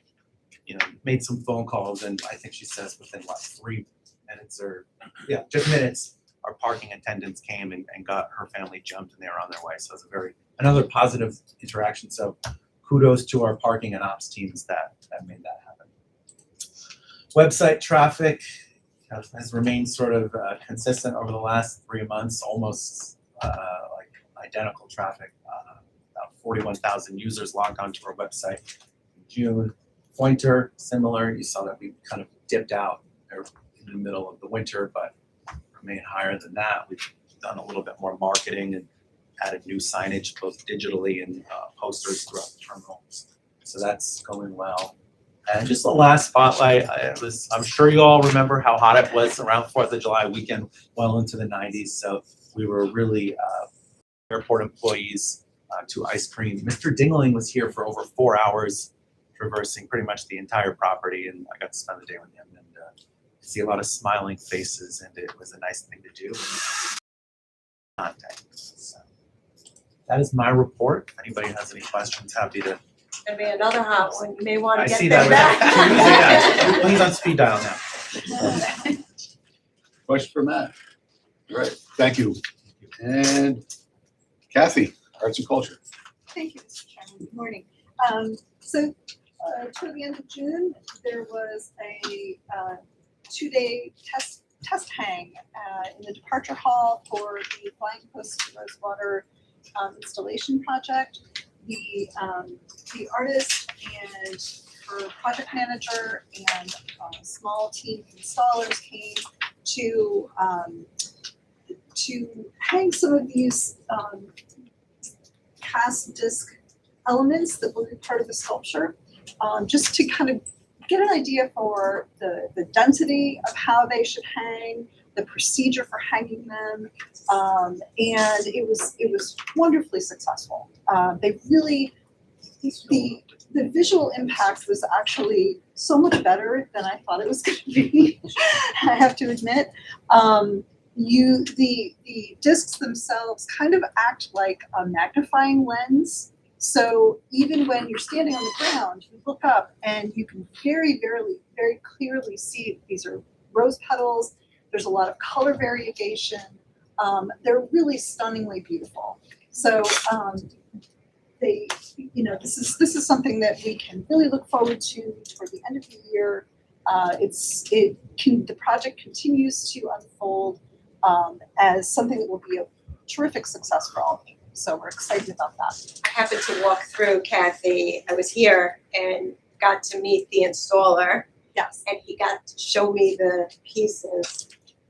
Made some phone calls, and I think she says within 3 minutes or just minutes, our parking attendants came and got her family jumped, and they were on their way. So it's another positive interaction. So kudos to our parking and ops teams that made that happen. Website traffic has remained sort of consistent over the last 3 months, almost like identical traffic. About 41,000 users logged onto our website in June. Pointer, similar. You saw that we kind of dipped out there in the middle of the winter, but remain higher than that. We've done a little bit more marketing and added new signage, both digitally and posters throughout the terminals. So that's going well. And just the last spotlight, I'm sure you all remember how hot it was around 4th of July weekend, well into the 90s. So we were really airport employees to ice cream. Mr. Dingling was here for over 4 hours, traversing pretty much the entire property, and I got to spend the day with him and see a lot of smiling faces, and it was a nice thing to do. So that is my report. If anybody has any questions, happy to. Gonna be another hot one. You may want I to get see there that. now. Please on speed dial now. Question for Matt. All right, thank you. And Kathy, Arts and Culture. Thank you, Mr. Chairman. Good morning. Toward the end of June, there was a 2-day test hang in the departure hall for the Flying Post Rosewater installation project. The artist and her project manager and a small team of installers came to hang some of these cast disc elements that will be part of the sculpture, just to kind of get an idea for the density of how they should hang, the procedure for hanging them, and it was wonderfully successful. They really, the visual impact was actually so much better than I thought it was going to be. I have to admit. The discs themselves kind of act like a magnifying lens. So even when you're standing on the ground, you look up and you can very clearly see these are rose petals. There's a lot of color variegation. They're really stunningly beautiful. So they, you know, this is something that we can really look forward to toward the end of the year. The project continues to unfold as something that will be a terrific success for all of you. So we're excited about that. I happened to walk through, Kathy, I was here and got to meet the installer Yes, and he got to show me the pieces.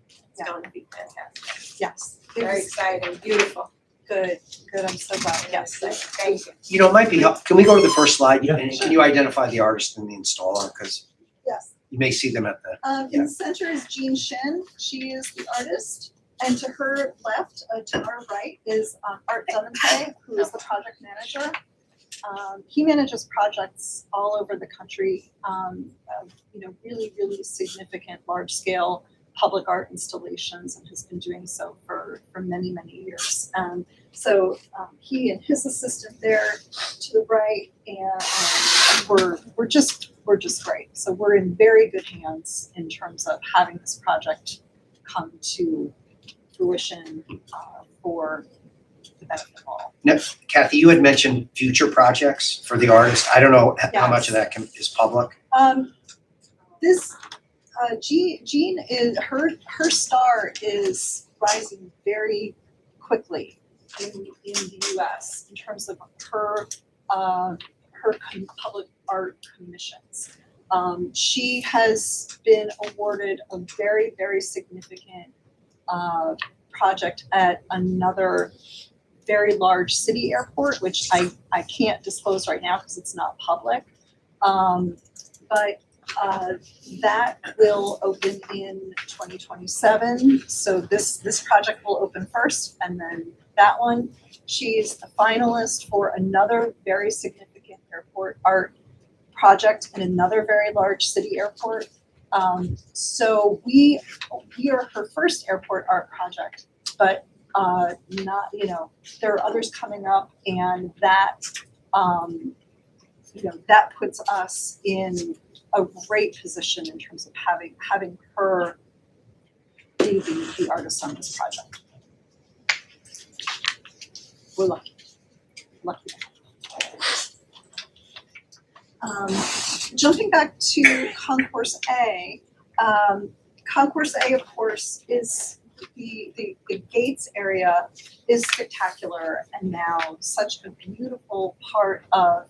It's going to be fantastic. yes. It Very was exciting, beautiful. good, good. I'm so glad. Yes. Thank you. You know, it might be, can we go to the first slide? Yeah. And can you identify the artist and the installer? Because Yes. you may see them at the, In the center is Jean Shin. She is the artist. And to her left, to our right, is Art Dunante, who is the project manager. He manages projects all over the country, of, you know, really, really significant, large-scale public art installations, and has been doing so for many, many years. So he and his assistant there to the right, and we're just great. So we're in very good hands in terms of having this project come to fruition for the benefit of all. now, Kathy, you had mentioned future projects for the artist. I don't know how much of that is public. This Jean is her star is rising very quickly in the U.S. in terms of her public art commissions. She has been awarded a very, very significant project at another very large city airport, which I can't disclose right now because it's not public. But that will open in 2027. So this project will open first, and then that one. She's a finalist for another very significant airport art project in another very large city airport. So we are her first airport art project, but not, you know, there are others coming up, and that you know, that puts us in a great position in terms of having her be the artist on this project. We're lucky. Jumping back to Concourse A, Concourse A, of course, is the gates area is spectacular, and now such a beautiful part of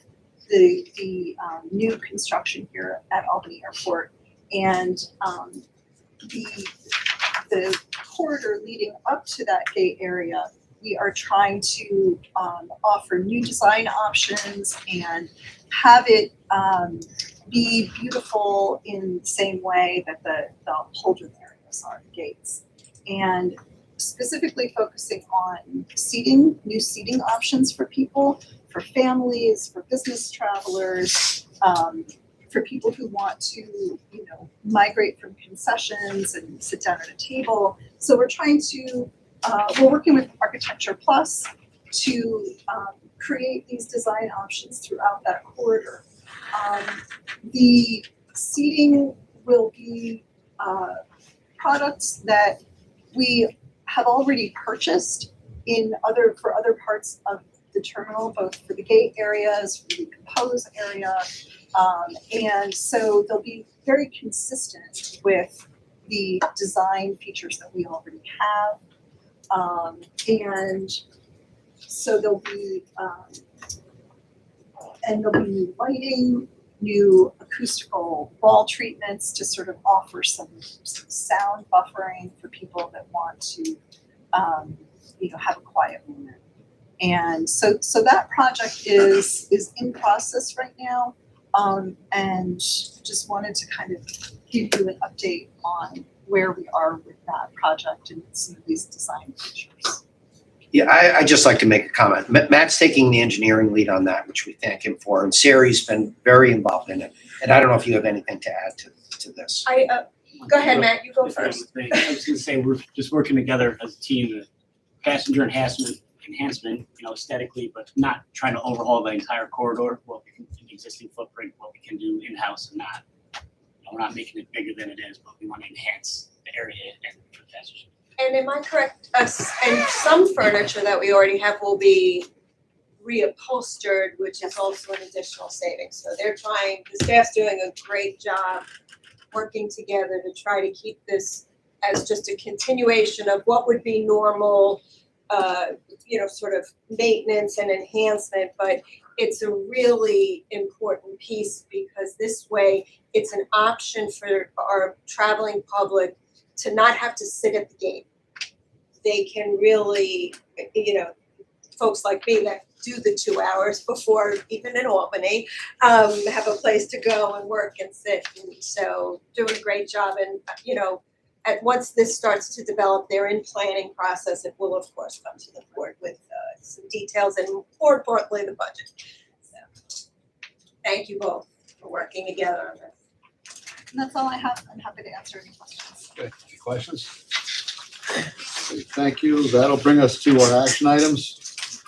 the new construction here at Albany Airport. And the corridor leading up to that gate area, we are trying to offer new design options and have it be beautiful in the same way that the Holdren areas are, the gates. And specifically focusing on seating, new seating options for people, for families, for business travelers, for people who want to, you know, migrate from concessions and sit down at a table. So we're trying to, we're working with Architecture Plus to create these design options throughout that corridor. The seating will be products that we have already purchased for other parts of the terminal, both for the gate areas, for the compose area, and so they'll be very consistent with the design features that we already have, and so there'll be new lighting, new acoustical wall treatments to sort of offer some sound buffering for people that want to, you know, have a quiet moment. And so that project is in process right now, and just wanted to kind of give you an update on where we are with that project and some of these design features. Yeah, I just like to make a comment. Matt's taking the engineering lead on that, which we thank him for, and Sari's been very involved in it. And I don't know if you have anything to add to this. Go ahead, Matt, you go first. I was gonna say, we're just working together as a team, passenger enhancement, you know, aesthetically, but not trying to overhaul the entire corridor, what we can, the existing footprint, what we can do in-house and not. You know, we're not making it bigger than it is, but we want to enhance area and professors. And am I correct, us, and some furniture that we already have will be reupholstered, which is also an additional savings. So they're trying, the staff's doing a great job working together to try to keep this as just a continuation of what would be normal, sort of maintenance and enhancement, but it's a really important piece because this way it's an option for our traveling public to not have to sit at the gate. They can really, folks like me that do the 2 hours before, even in Albany, have a place to go and work and sit. And so doing a great job. And, once this starts to develop, they're in planning process. It will, of course, come to the board with some details and, more importantly, the budget. So, thank you both for working together on this. And that's all I have. I'm happy to answer any questions. Okay, any questions? Okay, thank you. That'll bring us to our action items.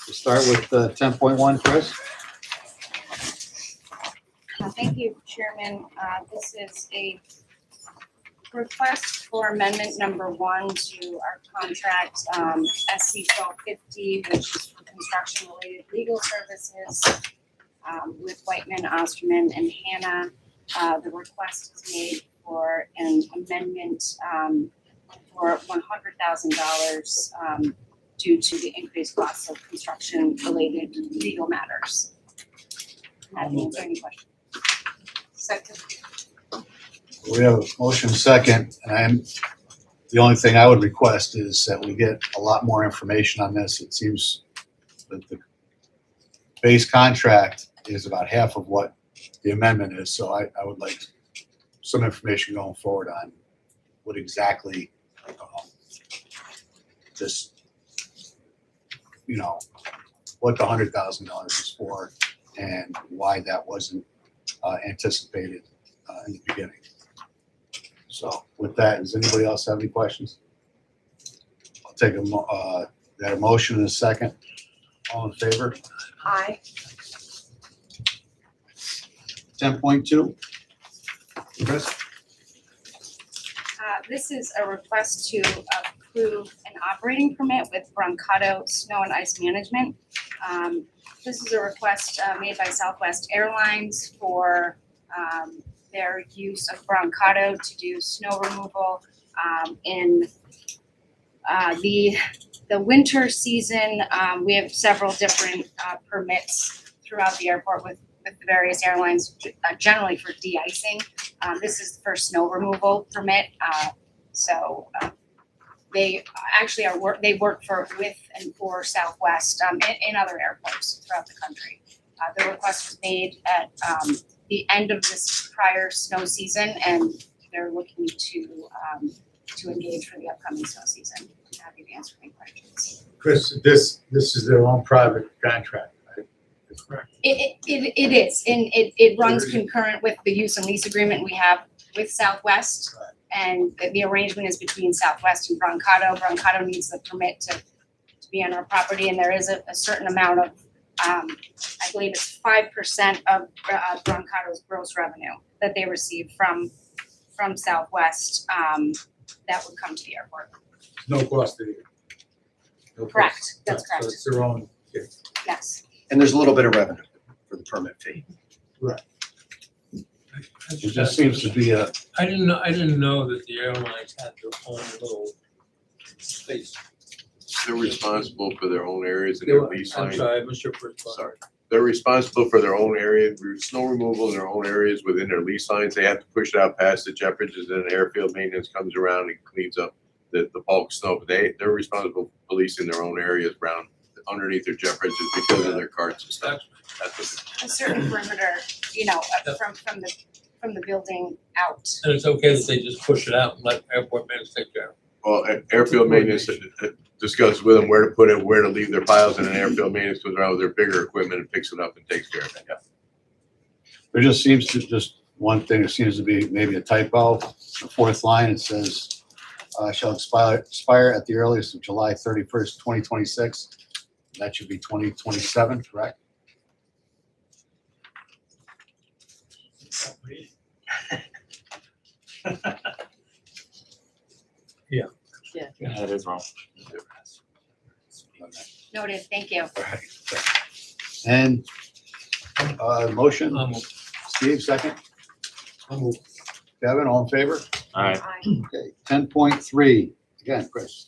We'll start with 10.1, Chris. Thank you, Chairman. This is a request for amendment number 1 to our contract, SC 1250, which is for construction-related legal services with Whiteman, Osterman, and Hannah. The request is made for an amendment for $100,000 due to the increased costs of construction-related legal matters. Happy to answer any questions. Second. We have a motion second, and the only thing I would request is that we get a lot more information on this. It seems that the base contract is about half of what the amendment is, so I would like some information going forward on what exactly this, what the $100,000 is for and why that wasn't anticipated in the beginning. So with that, does anybody else have any questions? I'll take a motion in a second. All in favor? Aye. 10.2. Chris? This is a request to approve an operating permit with Brancato Snow and Ice Management. This is a request made by Southwest Airlines for their use of Brancato to do snow removal in the winter season. We have several different permits throughout the airport with the various airlines, generally for de-icing. This is for snow removal permit. They actually they work with and for Southwest in other airports throughout the country. The request was made at the end of this prior snow season, and they're looking to engage for the upcoming snow season. I'm happy to answer any questions. Chris, this is their own private contract, right? That's correct. It is, and it runs concurrent with the use and lease agreement we have with Southwest. Right. And the arrangement is between Southwest and Brancato. Brancato needs the permit to be on our property, and there is a certain amount of, I believe it's 5% of Brancato's gross revenue that they receive from Southwest that would come to the airport. No cost to you. No cost. Correct, that's So correct, it's their own. yes. And there's a little bit of revenue for the permit fee. It just seems to be a, I didn't know that the airlines had their own little space. They're responsible for their own areas and their lease I'm line. sorry, I missed your first part. Sorry. They're responsible for their own area, snow removal in their own areas within their lease lines. They have to push it out past the Jeffords, and then airfield maintenance comes around and cleans up the bulk snow. But they're responsible for policing their own areas around underneath their Jeffords because of their carts and stuff. That's what A certain perimeter, from the building out. And it's okay that they just push it out and let airport maintenance take care of it. Well, airfield maintenance discusses with them where to put it, where to leave their piles, and then airfield maintenance goes around with their bigger equipment and picks it up and takes care of it, yeah. there just seems to, just one thing, there seems to be maybe a typo. The fourth line, it says, shall expire at the earliest of July 31st, 2026. That should be 2027, correct? Yeah. That is wrong. Noted, thank you. All right. And, motion, Steve, second. Kevin, all in favor? All right. Okay, 10.3, again, Chris.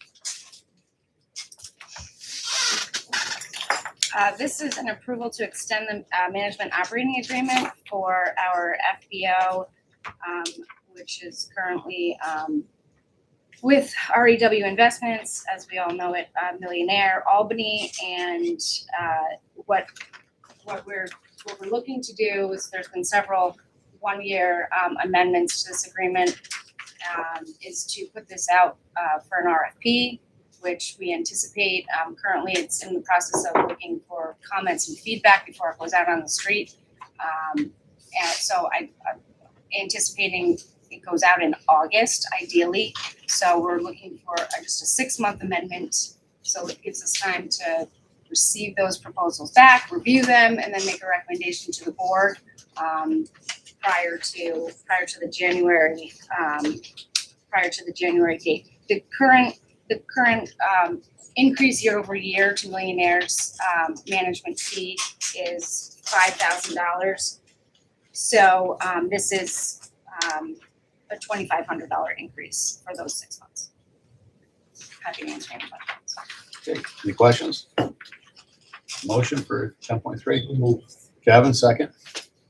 This is an approval to extend the management operating agreement for our FBO, which is currently with REW Investments, as we all know it, Millionaire, Albany, and what we're looking to do is there's been several one-year amendments to this agreement, is to put this out for an RFP, which we anticipate. Currently, it's in the process of looking for comments and feedback before it goes out on the street. And so I'm anticipating it goes out in August, ideally. So we're looking for just a 6-month amendment. So it gives us time to receive those proposals back, review them, and then make a recommendation to the board prior to the January date. The current increase year over year to Millionaire's management fee is $5,000. So this is a $2,500 increase for those 6 months. Happy to answer any questions. Okay, any questions? Motion for 10.3? Kevin, second.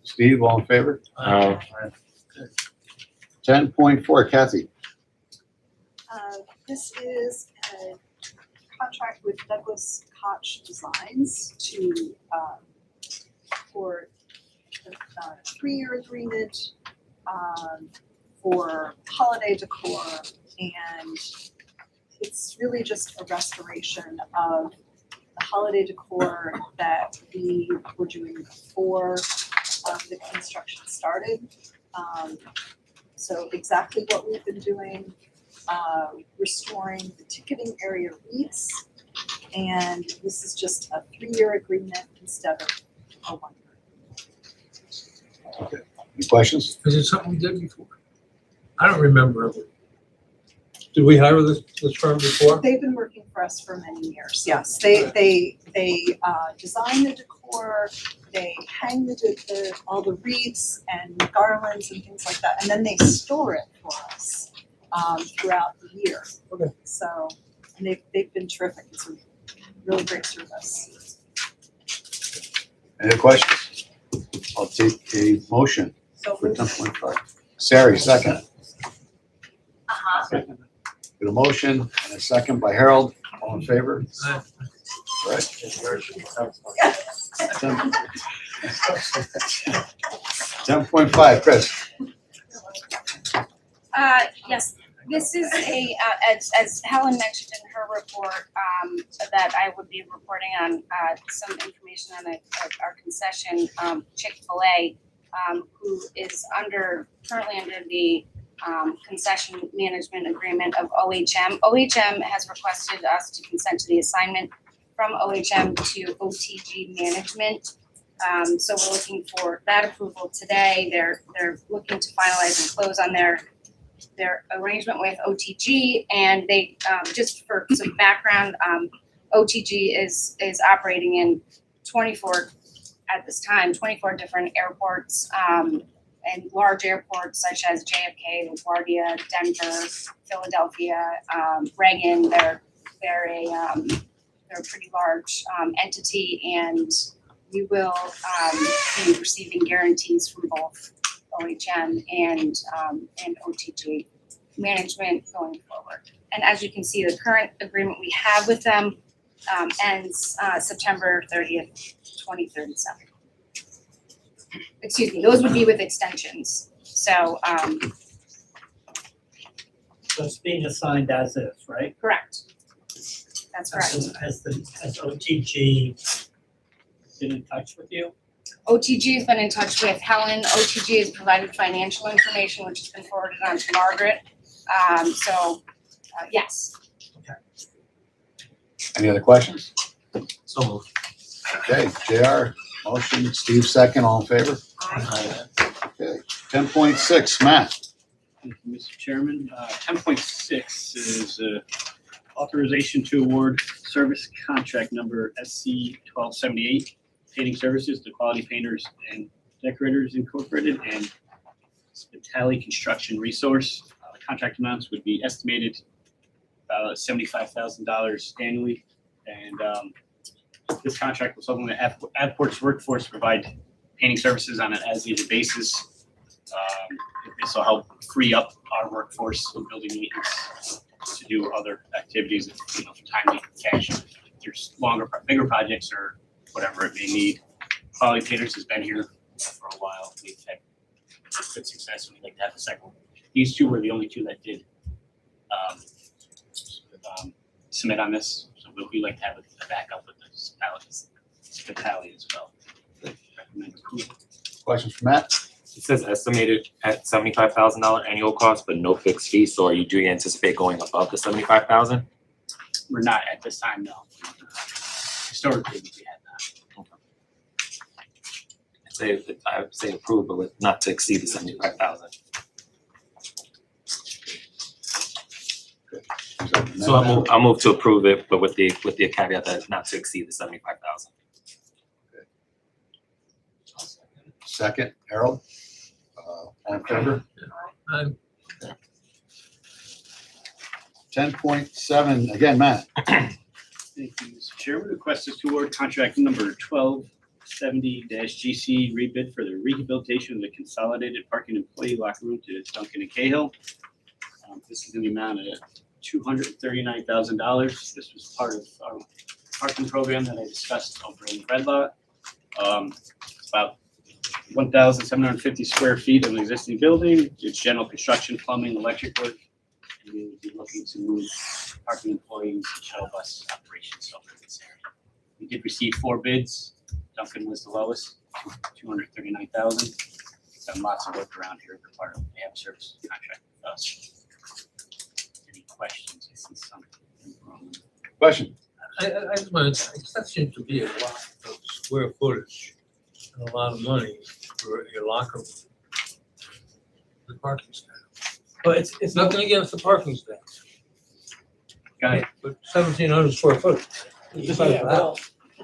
Steve, all in favor? 10.4, Kathy. This is a contract with Douglas Koch Designs to, for a 3-year agreement for holiday decor, and it's really just a restoration of the holiday decor that we were doing before the construction started. So exactly what we've been doing, restoring the ticketing area wreaths, and this is just a 3-year agreement instead of a 1-year. Okay, any questions? Is it something we did before? I don't remember ever. Did we hire this firm before? They've been working for us for many years, yes. They design the decor, they hang all the wreaths and garlands and things like that, and then they store it for us throughout the year. Okay. So, and they've been terrific. It's a really great service. Any questions? I'll take a motion So for moved. 10.5. Sari, second. Uh-huh. Get a motion and a second by Harold. All in favor? Aye. All right. 10.5, Chris. Yes, this is as Helen mentioned in her report, that I would be reporting on, some information on our concession, Chick-fil-A, who is currently under the concession management agreement of OHM. OHM has requested us to consent to the assignment from OHM to OTG management. So we're looking for that approval today. They're looking to finalize and close on their arrangement with OTG, and they, just for some background, OTG is operating in 24 different airports, and large airports such as JFK, LaGuardia, Denver, Philadelphia, Reagan. They're a pretty large entity, and we will be receiving guarantees from both OHM and OTG management going forward. And as you can see, the current agreement we have with them ends September 30th, 2037. Excuse me, those would be with extensions. So, So it's being assigned as is, right? correct. That's correct. Has OTG been in touch with you? OTG has been in touch with Helen. OTG has provided financial information, which has been forwarded on to Margaret. Yes. Any other questions? So moved. Okay, JR, motion, Steve, second, all in favor? Okay, 10.6, Matt. Thank you, Mr. Chairman. 10.6 is authorization to award service contract number SC 1278, painting services to Quality Painters and Decorators Incorporated and Spitali Construction Resource. The contract amounts would be estimated about $75,000 annually. And this contract will supplement Adport's workforce, provide painting services on an as-needed basis. This will help free up our workforce in building maintenance to do other activities, for timely cash. If there's bigger projects or whatever it may need. Quality Painters has been here for a while. We've had good success, and we'd like to have the second one. These two were the only two that did submit on this, so we'd like to have a backup with the Spitali as well. Recommend approval. Questions for Matt? It says estimated at $75,000 annual cost, but no fixed fee. So do you anticipate going above the 75,000? We're not at this time, no. Historically, we had that. I would say approve, but with not to exceed the 75,000. So I'll move to approve it, but with the caveat that not to exceed the 75,000. Second, Harold. All in favor? I'm 10.7, again, Matt. Thank you, Mr. Chairman. Request is to award contract number 1270-GC rebid for the rehabilitation of the consolidated parking employee locker room to Duncan and Cahill. This is in the amount of $239,000. This was part of our parking program that I discussed over in Red Lot. It's about 1,750 square feet of an existing building. It's general construction, plumbing, electric work. And we would be looking to move parking employees and shuttle bus operations over this area. We did receive 4 bids. Duncan was the lowest, $239,000. Done lots of work around here. They're part of the service contract with us. Any questions? I see something wrong. Question? that seems to be a lot of square footage and a lot of money for your locker room. The parking staff. But it's Nothing against the parking staff, Got it. but 1,700 square foot. Just like Yeah, that. well,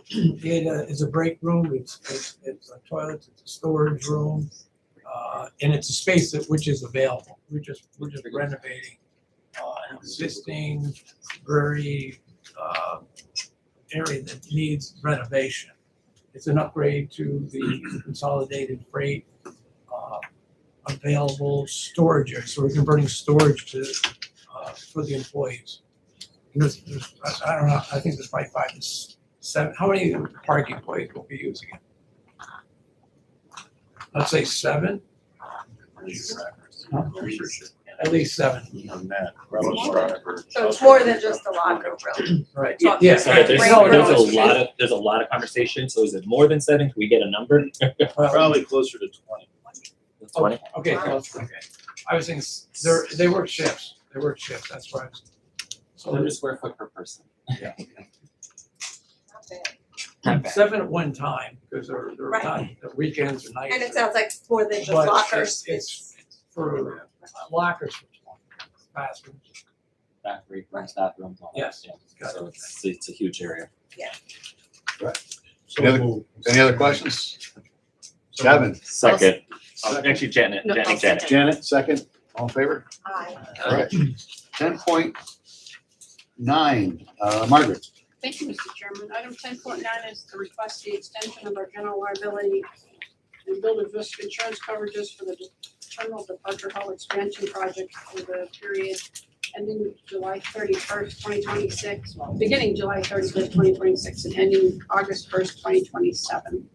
it's a break room, it's a toilet, it's a storage room, and it's a space which is available. We're just renovating an existing, very area that needs renovation. It's an upgrade to the consolidated freight available storage area. So we're converting storage to for the employees. There's, I don't know, I think there's probably 5 to 7. How many parking employees will be using it? Let's say 7. At least 7. So it's more than just the locker room. Right. Talking Yeah. So there's Break room. there's a lot of conversation. So is it more than 7? Can we get a number? Probably closer to 20. 20? Okay, okay. I was thinking, they work shifts. That's why. So 100 square foot per person. yeah. Not bad. 7 at one time, because they're Right. not, the weekends or nights. And it sounds like it's more than just But lockers. it's for lockers for bathrooms. Factory rooms, bathrooms, all that. Yes. Yeah. Got So it. it's a huge area. Any other questions? Kevin? Second. Oh, actually, Janet. No, I'll Janet. Janet, second. All in favor? Aye. All right. 10.9, Margaret. Thank you, Mr. Chairman. Item 10.9 is to request the extension of our general liability and builders risk insurance coverages for the terminal departure hall expansion project for the period ending July 31st, 2026, well, beginning July 31st, 2026, and ending August 1st, 2027.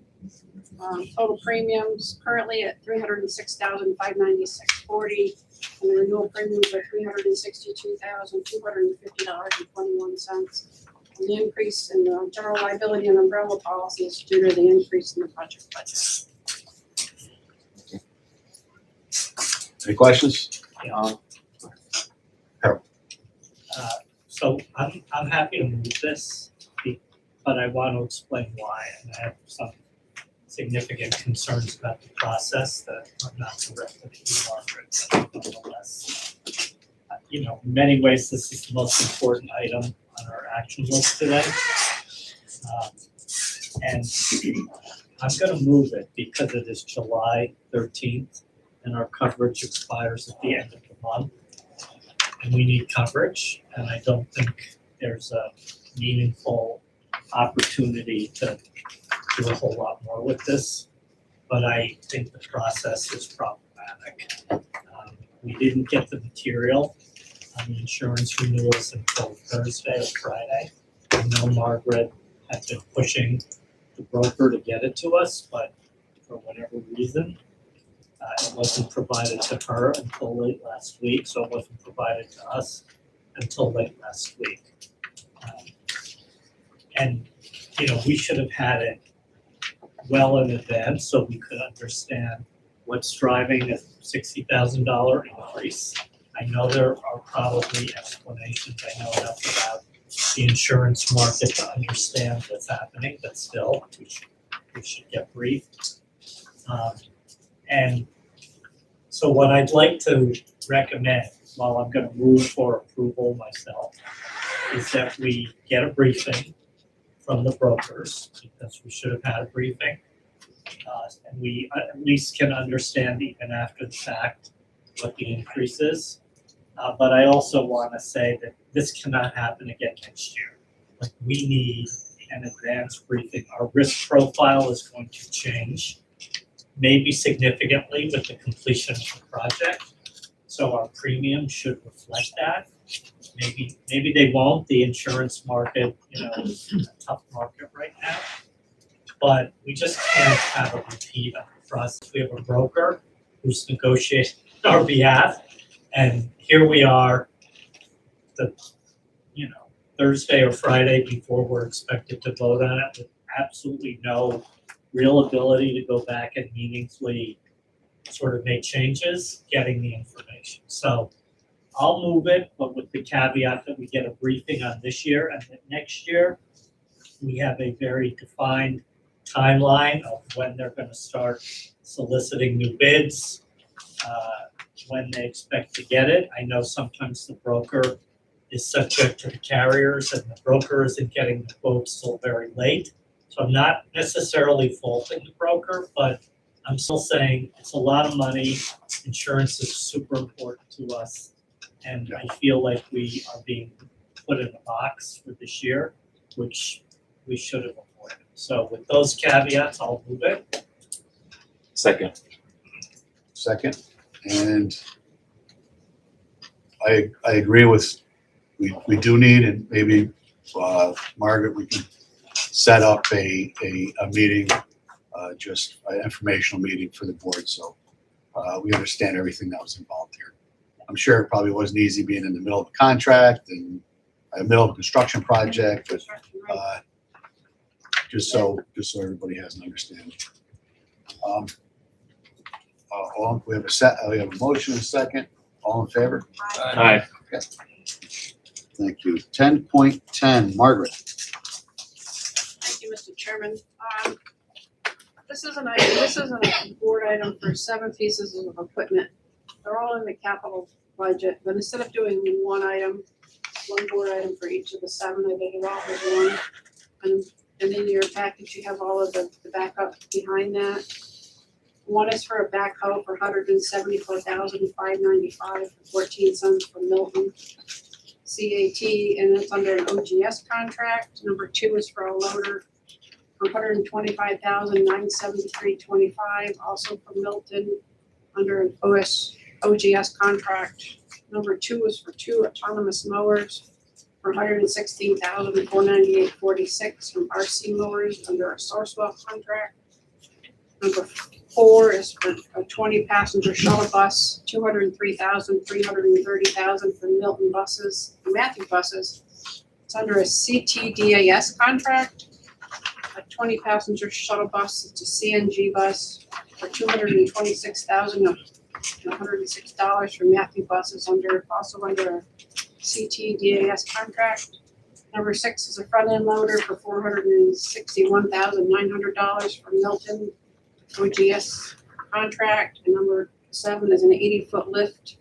Total premiums currently at $306,596.40, and the renewal premiums are $362,250.21. And the increase in the general liability and umbrella policy is due to the increase in the project budget. Any questions? So I'm happy to move this, but I want to explain why, and I have significant concerns about the process that are not directed at you, Margaret, but nonetheless. In many ways, this is the most important item on our action list today. And I'm gonna move it because it is July 13th and our coverage expires at the end of the month. And we need coverage, and I don't think there's a meaningful opportunity to do a whole lot more with this. But I think the process is problematic. We didn't get the material on the insurance renewals until Thursday or Friday. I know Margaret had been pushing the broker to get it to us, but for whatever reason, it wasn't provided to her until late last week, so it wasn't provided to us until late last week. And, we should have had it well in advance so we could understand what's driving a $60,000 increase. I know there are probably explanations. I know enough about the insurance market to understand what's happening, but still, we should get briefed. And so what I'd like to recommend, while I'm gonna move for approval myself, is that we get a briefing from the brokers, because we should have had a briefing. And we at least can understand even after the fact what the increase is. But I also wanna say that this cannot happen again next year. Like, we need an advanced briefing. Our risk profile is going to change, maybe significantly with the completion of the project. So our premium should reflect that. Maybe they won't. The insurance market, is a tough market right now. But we just can't have a repeat of the process. We have a broker who's negotiating on our behalf, and here we are, Thursday or Friday before we're expected to vote on it, with absolutely no real ability to go back and meaningfully sort of make changes, getting the information. So I'll move it, but with the caveat that we get a briefing on this year, and that next year we have a very defined timeline of when they're gonna start soliciting new bids, when they expect to get it. I know sometimes the broker is subject to the carriers, and the broker isn't getting the quotes till very late. So I'm not necessarily faulting the broker, but I'm still saying it's a lot of money. Insurance is super important to us. And I feel like we are being put in a box for this year, which we should have avoided. So with those caveats, I'll move it. Second. Second, and I agree with, we do need, and maybe, Margaret, we can set up a meeting, just an informational meeting for the board, so we understand everything that was involved here. I'm sure it probably wasn't easy being in the middle of a contract and a middle of a construction project, but just so everybody has an understanding. We have a motion, a second. All in favor? Aye. Okay. Thank you. 10.10, Margaret. Thank you, Mr. Chairman. This is a board item for 7 pieces of equipment. They're all in the capital budget, but instead of doing one board item for each of the 7, I did it all as one. And in your package, you have all of the backup behind that. One is for a backhoe for $174,595 for 14 cents from Milton CAT, and it's under an OGS contract. Number 2 is for a loader for $125,973.25, also from Milton under an OGS contract. Number 2 is for 2 autonomous mowers for $116,498.46 from RC Mowers under a Sourcewell contract. Number 4 is for a 20-passenger shuttle bus, $203,330 from Milton buses, Matthew buses. It's under a CTDAS contract. A 20-passenger shuttle bus, it's a CNG bus for $226,106 from Matthew buses also under a CTDAS contract. Number 6 is a front end loader for $461,900 from Milton OGS contract. And number 7 is an 80-foot lift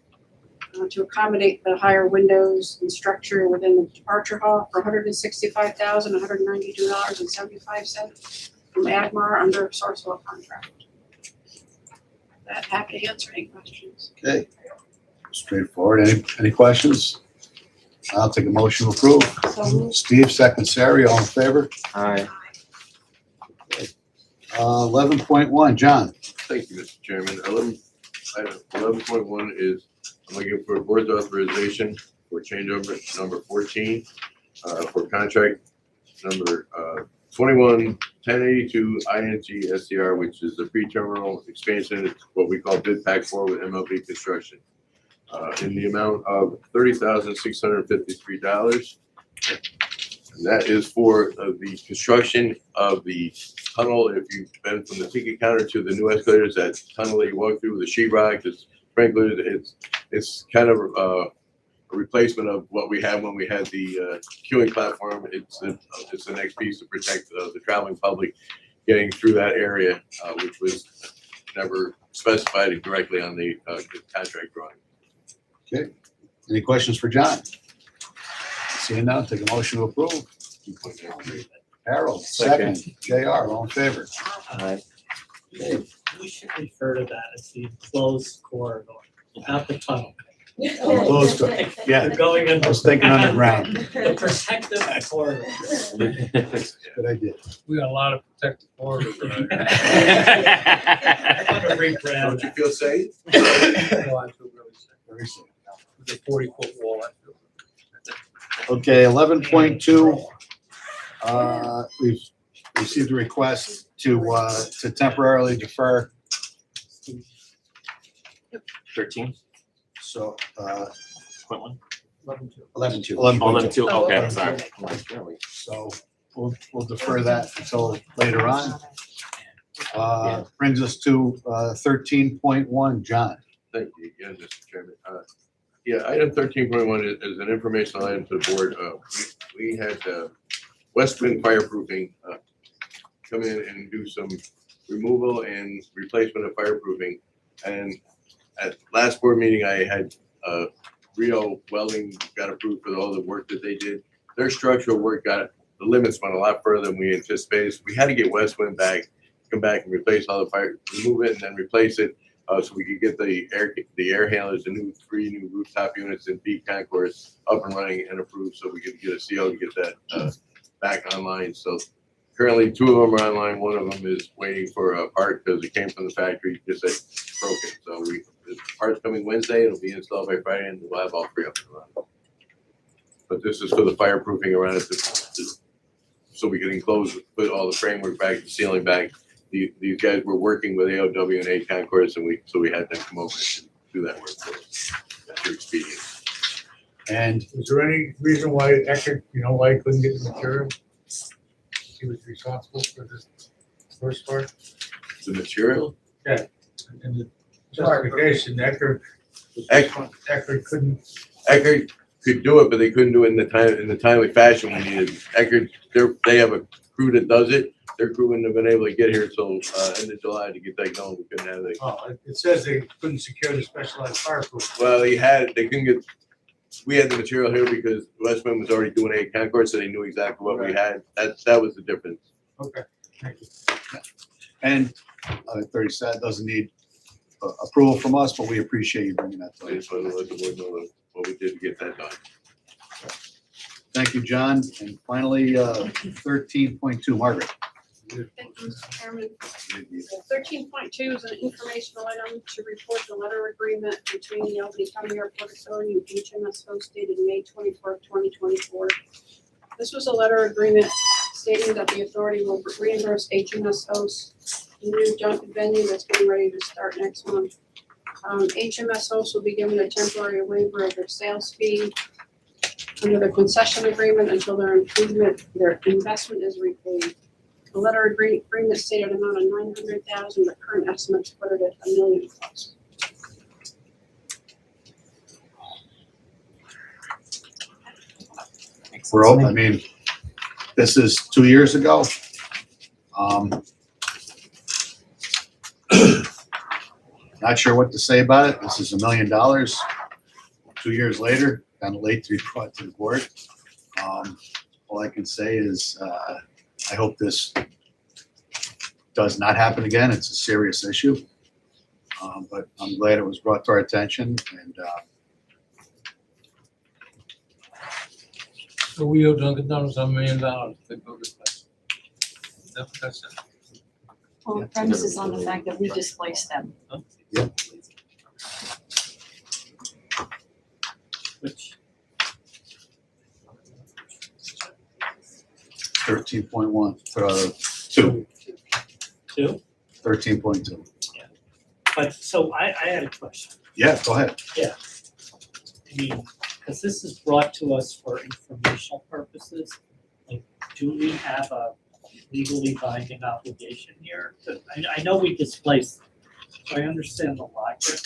to accommodate the higher windows and structure within the departure hall for $165,192.75 from Admar under Sourcewell contract. That happy to answer any questions. Okay, straightforward. Any questions? I'll take a motion to approve. So moved. Steve, second. Sari, all in favor? Aye. 11.1, John. Thank you, Mr. Chairman. Item 11.1 is I'm looking for board's authorization for change order number 14 for contract number 21-1082 ING SCR, which is the pre-terminal expansion. It's what we call bid pack 4 with MLB Construction in the amount of $30,653. And that is for the construction of the tunnel. If you've been from the ticket counter to the new escalators, that tunnel that you walk through with the sheetrock, the sprinklers, it's kind of a replacement of what we had when we had the queuing platform. It's the next piece to protect the traveling public getting through that area, which was never specified directly on the contract drawing. Okay. Any questions for John? Seeing none, take a motion to approve. Harold, second. JR, all in favor? Aye. We should refer to that as the enclosed corridor, not the tunnel. Close to, yeah, We're going in I was thinking underground. the protective corridor. Good idea. We got a lot of protective corridors around here. I'm gonna rebrand Don't you that. feel safe? Oh, I feel really sick. Very soon. With a 40-foot wall, I feel. Okay, 11.2, we've received a request to temporarily defer, 13.1. so, 11.2. 11.2. Oh, 11.2. Oh, Okay, okay. I'm sorry. I'm like, really? So we'll defer that until later on. Brings us to 13.1, John. Thank you again, Mr. Chairman. Yeah, item 13.1 is an informational item to the board. We had West Wind Fireproofing come in and do some removal and replacement of fireproofing. And at last board meeting, I had Rio Welding got approved for all the work that they did. Their structural work the limits went a lot further than we anticipated. So we had to get West Wind come back and replace all the remove it and then replace it. So we could get the air handlers, the 3 new rooftop units and B concourse up and running and approved, so we could get a CO to get that back online. So currently 2 of them are online. 1 of them is waiting for a part because it came from the factory, just like broken. So the part's coming Wednesday. It'll be installed by Friday, and we'll have all 3 up and running. But this is for the fireproofing around it, so we can enclose, put all the framework back, the ceiling back. These guys were working with AOW and A Concourse, and we had them come over and do that work for us. That's your expedient. And Was there any reason why Eckert, why he couldn't get the material? He was responsible for this first part? The material, And the justification, Eckert couldn't. Eckert could do it, but they couldn't do it in the timely fashion we needed. Eckert, they have a crew that does it. Their crew wouldn't have been able to get here till end of July to get that going. We couldn't have it. Oh, it says they couldn't secure the specialized fireproof. Well, they couldn't get, we had the material here because Westman was already doing A Concourse, so they knew exactly what we had. That was the difference. Okay, thank you. And 30 said doesn't need approval from us, but we appreciate you bringing that to I us. just wanted to let the board know what we did to get that done. Thank you, John. And finally, 13.2, Margaret. Thank you, Mr. Chairman. 13.2 is an informational item to report the letter agreement between the Albany County Airport Authority and HMS Host dated May 24th, 2024. This was a letter agreement stating that the authority will reimburse HMS Host the new Dunkin' venue that's getting ready to start next month. HMS Host will be given a temporary waiver of their sales fee under the concession agreement until their investment is repaid. The letter agreement stated amount of $900,000, but current estimates put it at $1 million plus. We're open. I mean, this is 2 years ago. Not sure what to say about it. This is $1 million. 2 years later, kind of late to be brought to the board. All I can say is I hope this does not happen again. It's a serious issue. But I'm glad it was brought to our attention, and So we owe Dunkin' Donuts $1 million to go this place. Is that what that said? Well, the premise is on the fact that we displaced them. Which, 13.1, 2, two? 13.2. But, so I had a question. Yeah, go ahead. I mean, because this is brought to us for informational purposes, like, do we have a legally binding obligation here? I know we displaced, so I understand the logic.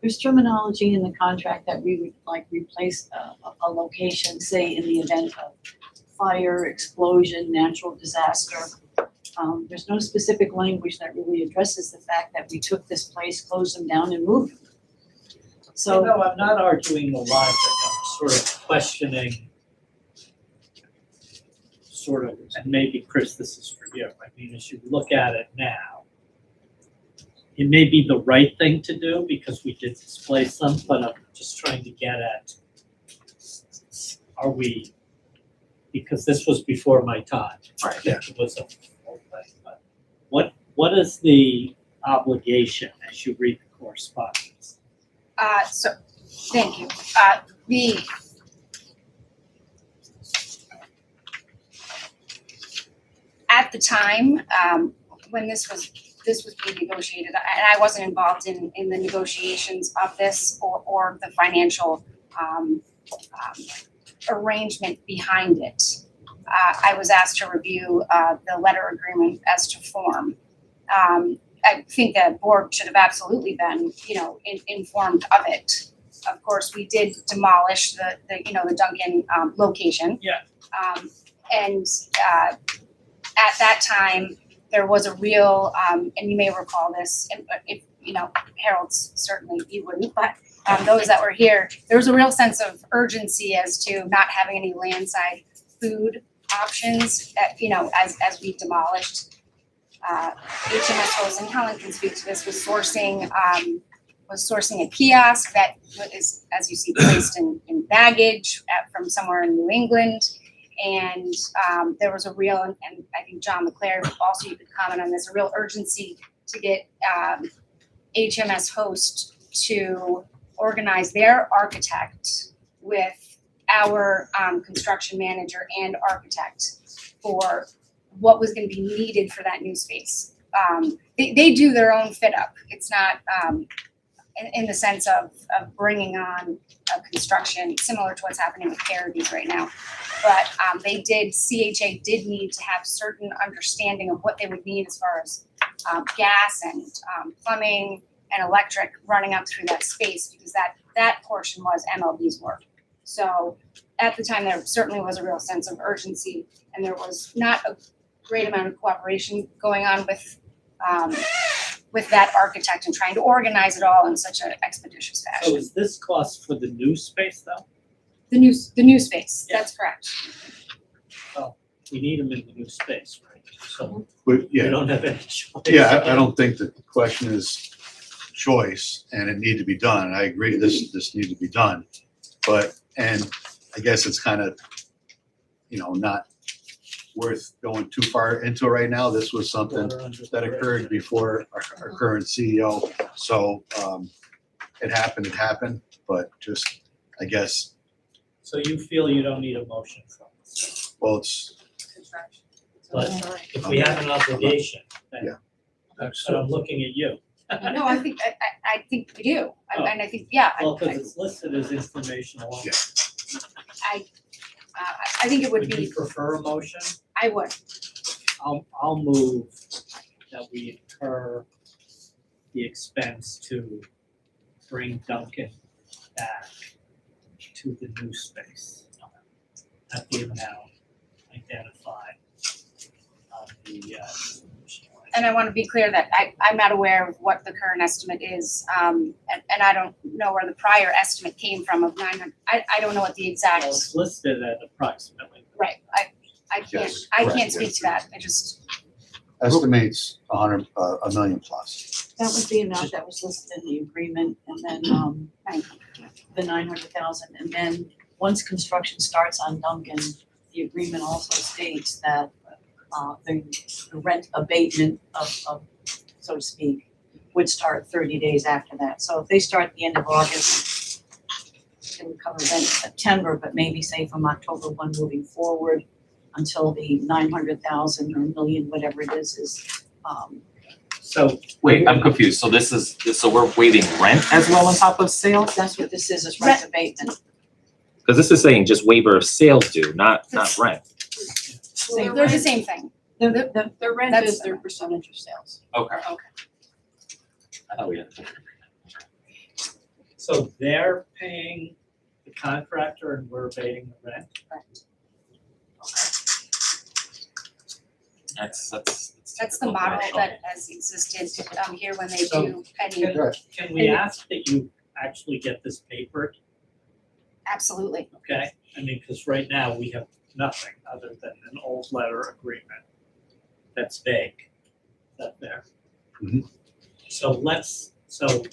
There's terminology in the contract that we would like replace a location, say in the event of fire, explosion, natural disaster. There's no specific language that really addresses the fact that we took this place, closed them down and moved them. So. No, I'm not arguing the logic, I'm sort of questioning sort of, and maybe Chris, this is for you. I mean, as you look at it now, it may be the right thing to do because we did displace them, but I'm just trying to get at, are we, because this was before my time. Right. It was a whole thing, but what is the obligation as you read the correspondence? So, thank you. At the time, when this was being negotiated, and I wasn't involved in the negotiations of this or the financial arrangement behind it. I was asked to review the letter agreement as to form. I think the board should have absolutely been, informed of it. Of course, we did demolish the Dunkin' location. Yeah. And at that time, there was a real, and you may recall this, if Harold's certainly you wouldn't, but those that were here, there was a real sense of urgency as to not having any landside food options, as we demolished. HMS Host, and Helen can speak to this, was sourcing a kiosk that is, as you see, placed in baggage from somewhere in New England. And there was a real, and I think John LeClaire also, you could comment on this, a real urgency to get HMS Host to organize their architect with our construction manager and architect for what was going to be needed for that new space. They do their own fit up. It's not in the sense of bringing on a construction similar to what's happening with Paradigm right now. But CHA did need to have certain understanding of what they would need as far as gas and plumbing and electric running up through that space, because that portion was MLB's work. So at the time, there certainly was a real sense of urgency, and there was not a great amount of cooperation going on with that architect and trying to organize it all in such an expeditious So fashion. is this cost for the new space though? The new space, Yeah. that's correct. We need them in the new space, right? So But we yeah, don't have any choice. yeah, I don't think the question is choice and it need to be done. I agree, this need to be done. But, and I guess it's kind of, not worth going too far into right now. This was something that occurred before our current CEO. So it happened, but just, I guess, So you feel you don't need a motion from us? well, it's, But if we have an obligation, then, Yeah. so I'm looking at you. No, I think we do, Oh. and I think, yeah, Well, because it's listed as informational only. I think it would Would you be, prefer a motion? I would. I'll move that we incur the expense to bring Duncan back to the new space at the amount identified on the resolution. and I want to be clear that I'm not aware of what the current estimate is, and I don't know where the prior estimate came from of 900. I don't know what the exact, Well, it's listed at approximately. right, I can't, Yes, I correct, can't speak yes. to that, I just, Estimates a million plus. That was the amount that was listed in the agreement, and then, the 900,000, and then once construction starts on Duncan, the agreement also states that, the rent abatement of, so to speak, would start 30 days after that. So if they start at the end of August, it would cover rent in September, but maybe say from October 1 moving forward until the 900,000 or a million, whatever it is, So Wait, I'm confused. So so we're waiving rent as well on top of sales? that's what this is rent abatement. Because this is saying just waiver of sales due, not rent. they're the same thing. The Their rent That's- is their percentage of sales. Okay. Okay. I thought we had. So they're paying the contractor and we're abating the rent? That's the model that has existed, here when they So- do any, Can we ask that you actually get this papered, absolutely. okay? I mean, because right now we have nothing other than an old letter agreement that's vague. Is that fair? Mhm. So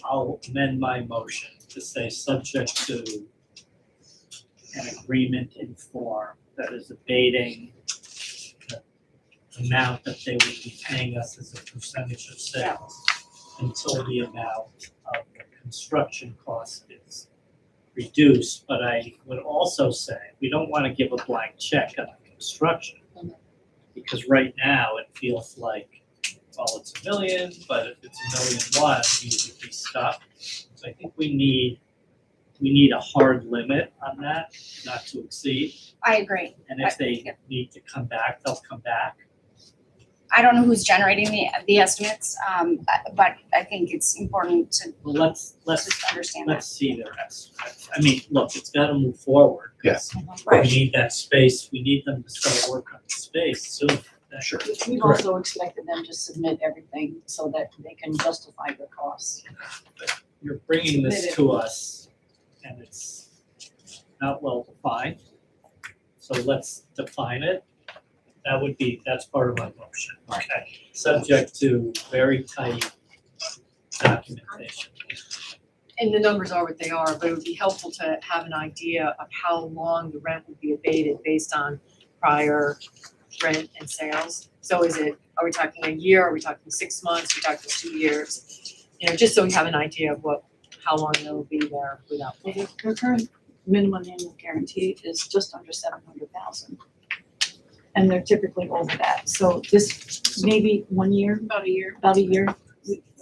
I'll amend my motion to say subject to an agreement in form that is abating the amount that they would be paying us as a percentage of sales until the amount of the construction cost is reduced. But I would also say, we don't want to give a blank check on the construction. Because right now, it feels like, well, it's $1 million, but if it's $1.1 million, we would be stuck. So I think we need a hard limit on that, not to exceed. I agree. And if they need to come back, they'll come back. I don't know who's generating the estimates, but I think it's important to Well, let's just understand that. let's see their estimates. I mean, look, it's gotta move forward. 'Cause We need that space, we need them to start work on the space soon. Sure. We've also expected them to submit everything so that they can justify their costs. You're bringing this to us and it's not well defined. So let's define it. That's part of my motion. Okay. Subject to very tight documentation. And the numbers are what they are, but it would be helpful to have an idea of how long the rent would be abated based on prior rent and sales. So are we talking a year, are we talking 6 months, are we talking 2 years? You know, just so we have an idea of how long they'll be there without Well, paying. their current minimum annual guarantee is just under 700,000. And they're typically over that, so this maybe 1 year, About a year. about a year.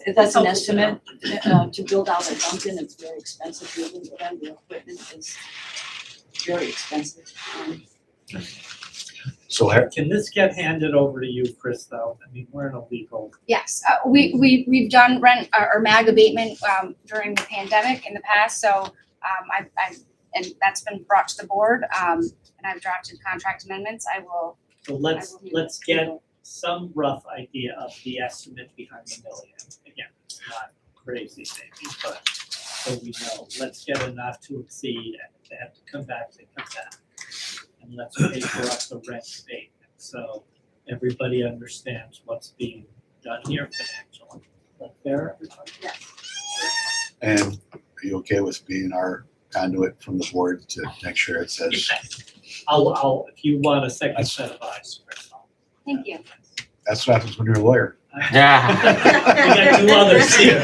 That's an Helpful to know. estimate, to build out a Dunkin', it's very expensive, building for them, the equipment is very expensive. So Can this get handed over to you, Chris, though? I mean, we're in a legal. Yes, we've done rent or mag abatement during the pandemic in the past, so and that's been brought to the board, and I've drafted contract amendments. I will. So let's get some rough idea of the estimate behind the $1 million. Again, it's not crazy maybe, but so we know, let's get a not to exceed, and if they have to come back, they come back. And let's pay for up the rent abatement, so everybody understands what's being done here financially. Is that fair, everybody? And are you okay with being our conduit from the board to make sure it says, I'll, if you want a second set of eyes, Chris, I'll. Thank you. that's what happens when you're a lawyer. Yeah, We got 2 others here.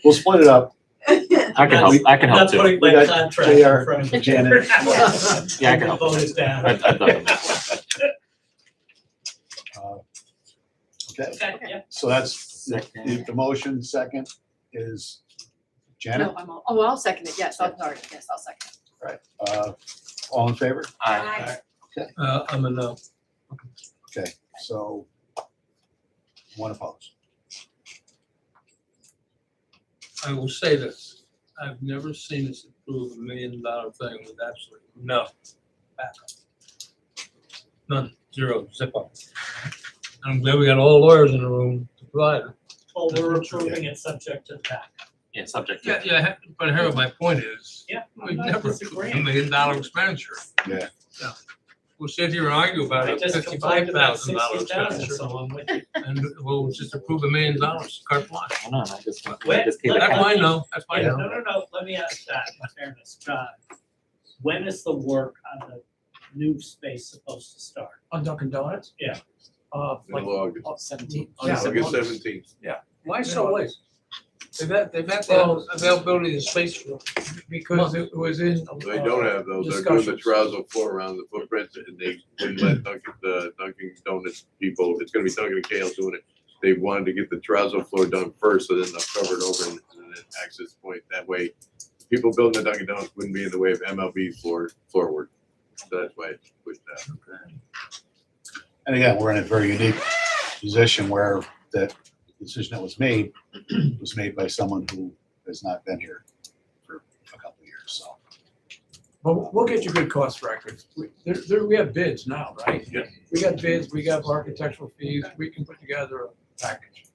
We'll split it up. I can help, I'm not too. putting We my got contract in JR, front of you. Janet. Yeah, I can help. Vote it down. I'd love to. Okay, Okay, yeah. so that's, the motion second is Janet, No, I'll second it, yes, I'm sorry, yes, I'll second it. right? All in favor? Aye. I'm a no. Okay, so one opposed. I will say this, I've never seen us approve $1 million thing with absolutely no backup. None, zero, zip up. I'm glad we got all the lawyers in the room to provide it. Well, we're approving it subject to the back. Yeah, subject Yeah, to. yeah, but Harold, my point is, Yeah, we've I'm not never approved disagreeing. $1 million expenditure. Yeah. We'll sit here and argue about I a just complained about $55,000 $60,000, expenditure. so I'm with you. And we'll just approve $1 million, carte blanche. Hold on, I just want, Wait, I just gave let- it. That's fine, no, that's fine, No, no. no, let me ask that in fairness, John. When is the work on the new space supposed to start? On Dunkin' Donuts? Yeah. Like, Middle August, 17. August 17th. Why so late? They've had Well- the availability of space for. Because it was in. They don't have those, they're doing the discussions. terrazzo floor around the footprint, and they wouldn't let Dunkin' Donuts people, it's gonna be Dunkin' and Kale doing it. They wanted to get the terrazzo floor done first, so then they'll cover it over and then access point, that way people building the Dunkin' Donuts wouldn't be in the way of MLB floor work. So that's why it's pushed out. And again, we're in a very unique position where that decision that was made by someone who has not been here for a couple of years, so. But we'll get you good cost records. We have bids now, right? Yeah. We got bids, we got architectural fees, we can put together a package.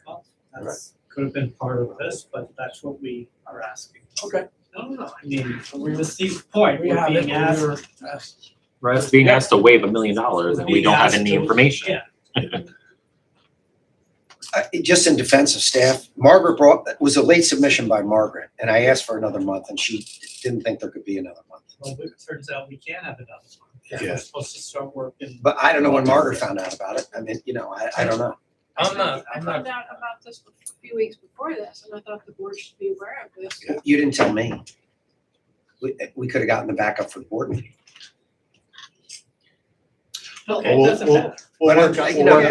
Well, that's, could have been part of this, but that's what we are asking. Okay. No, I mean, we received the point, We we're have it, being but asked. we're asked. We're being asked to waive $1 million and we don't have any information. Yeah, Just in defense of staff, Margaret was a late submission by Margaret, and I asked for another month, and she didn't think there could be another month. well, it turns out we can have another one. Yeah. We're supposed to start working. But I don't know when Margaret found out about it. I mean, I don't know. I found out about this a few weeks before this, and I thought the board should be aware of this. You didn't tell me. We could have gotten the backup for the board meeting. Okay, We'll- it doesn't we'll- matter. We'll work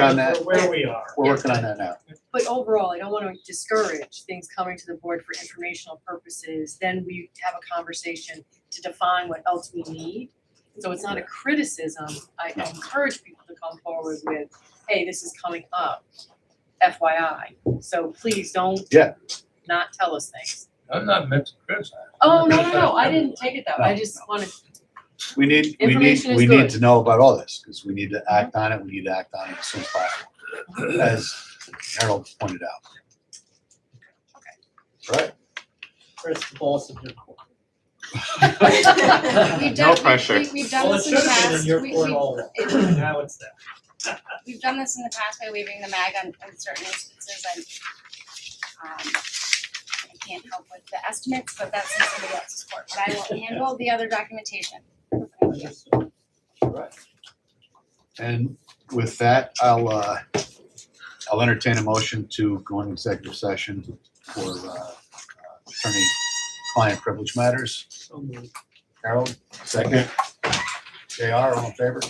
on that. We're where we are. We're working on that now. But overall, I don't want to discourage things coming to the board for informational purposes. Then we have a conversation to define what else we need. So it's not a criticism. I encourage people to come forward with, hey, this is coming up, FYI. So please don't Yeah. not tell us things. I'm not meant to criticize. Oh, no, I didn't take it that way. I just wanted, We need Information is good. to know about all this, because we need to act on it, we need to act on it as soon as possible, as Harold pointed out. Right? Chris, the boss of your court. We've No done, pressure. we've done Well, it this in the should have been in past. your We- court we- all it- now it's there. We've done this in the past by waiving the MAG on certain instances and I can't help with the estimates, but that's in somebody else's court. But I will handle the other documentation. And with that, I'll entertain a motion to go into executive session for attorney-client privilege matters. So moved. Harold, second. JR, all in favor?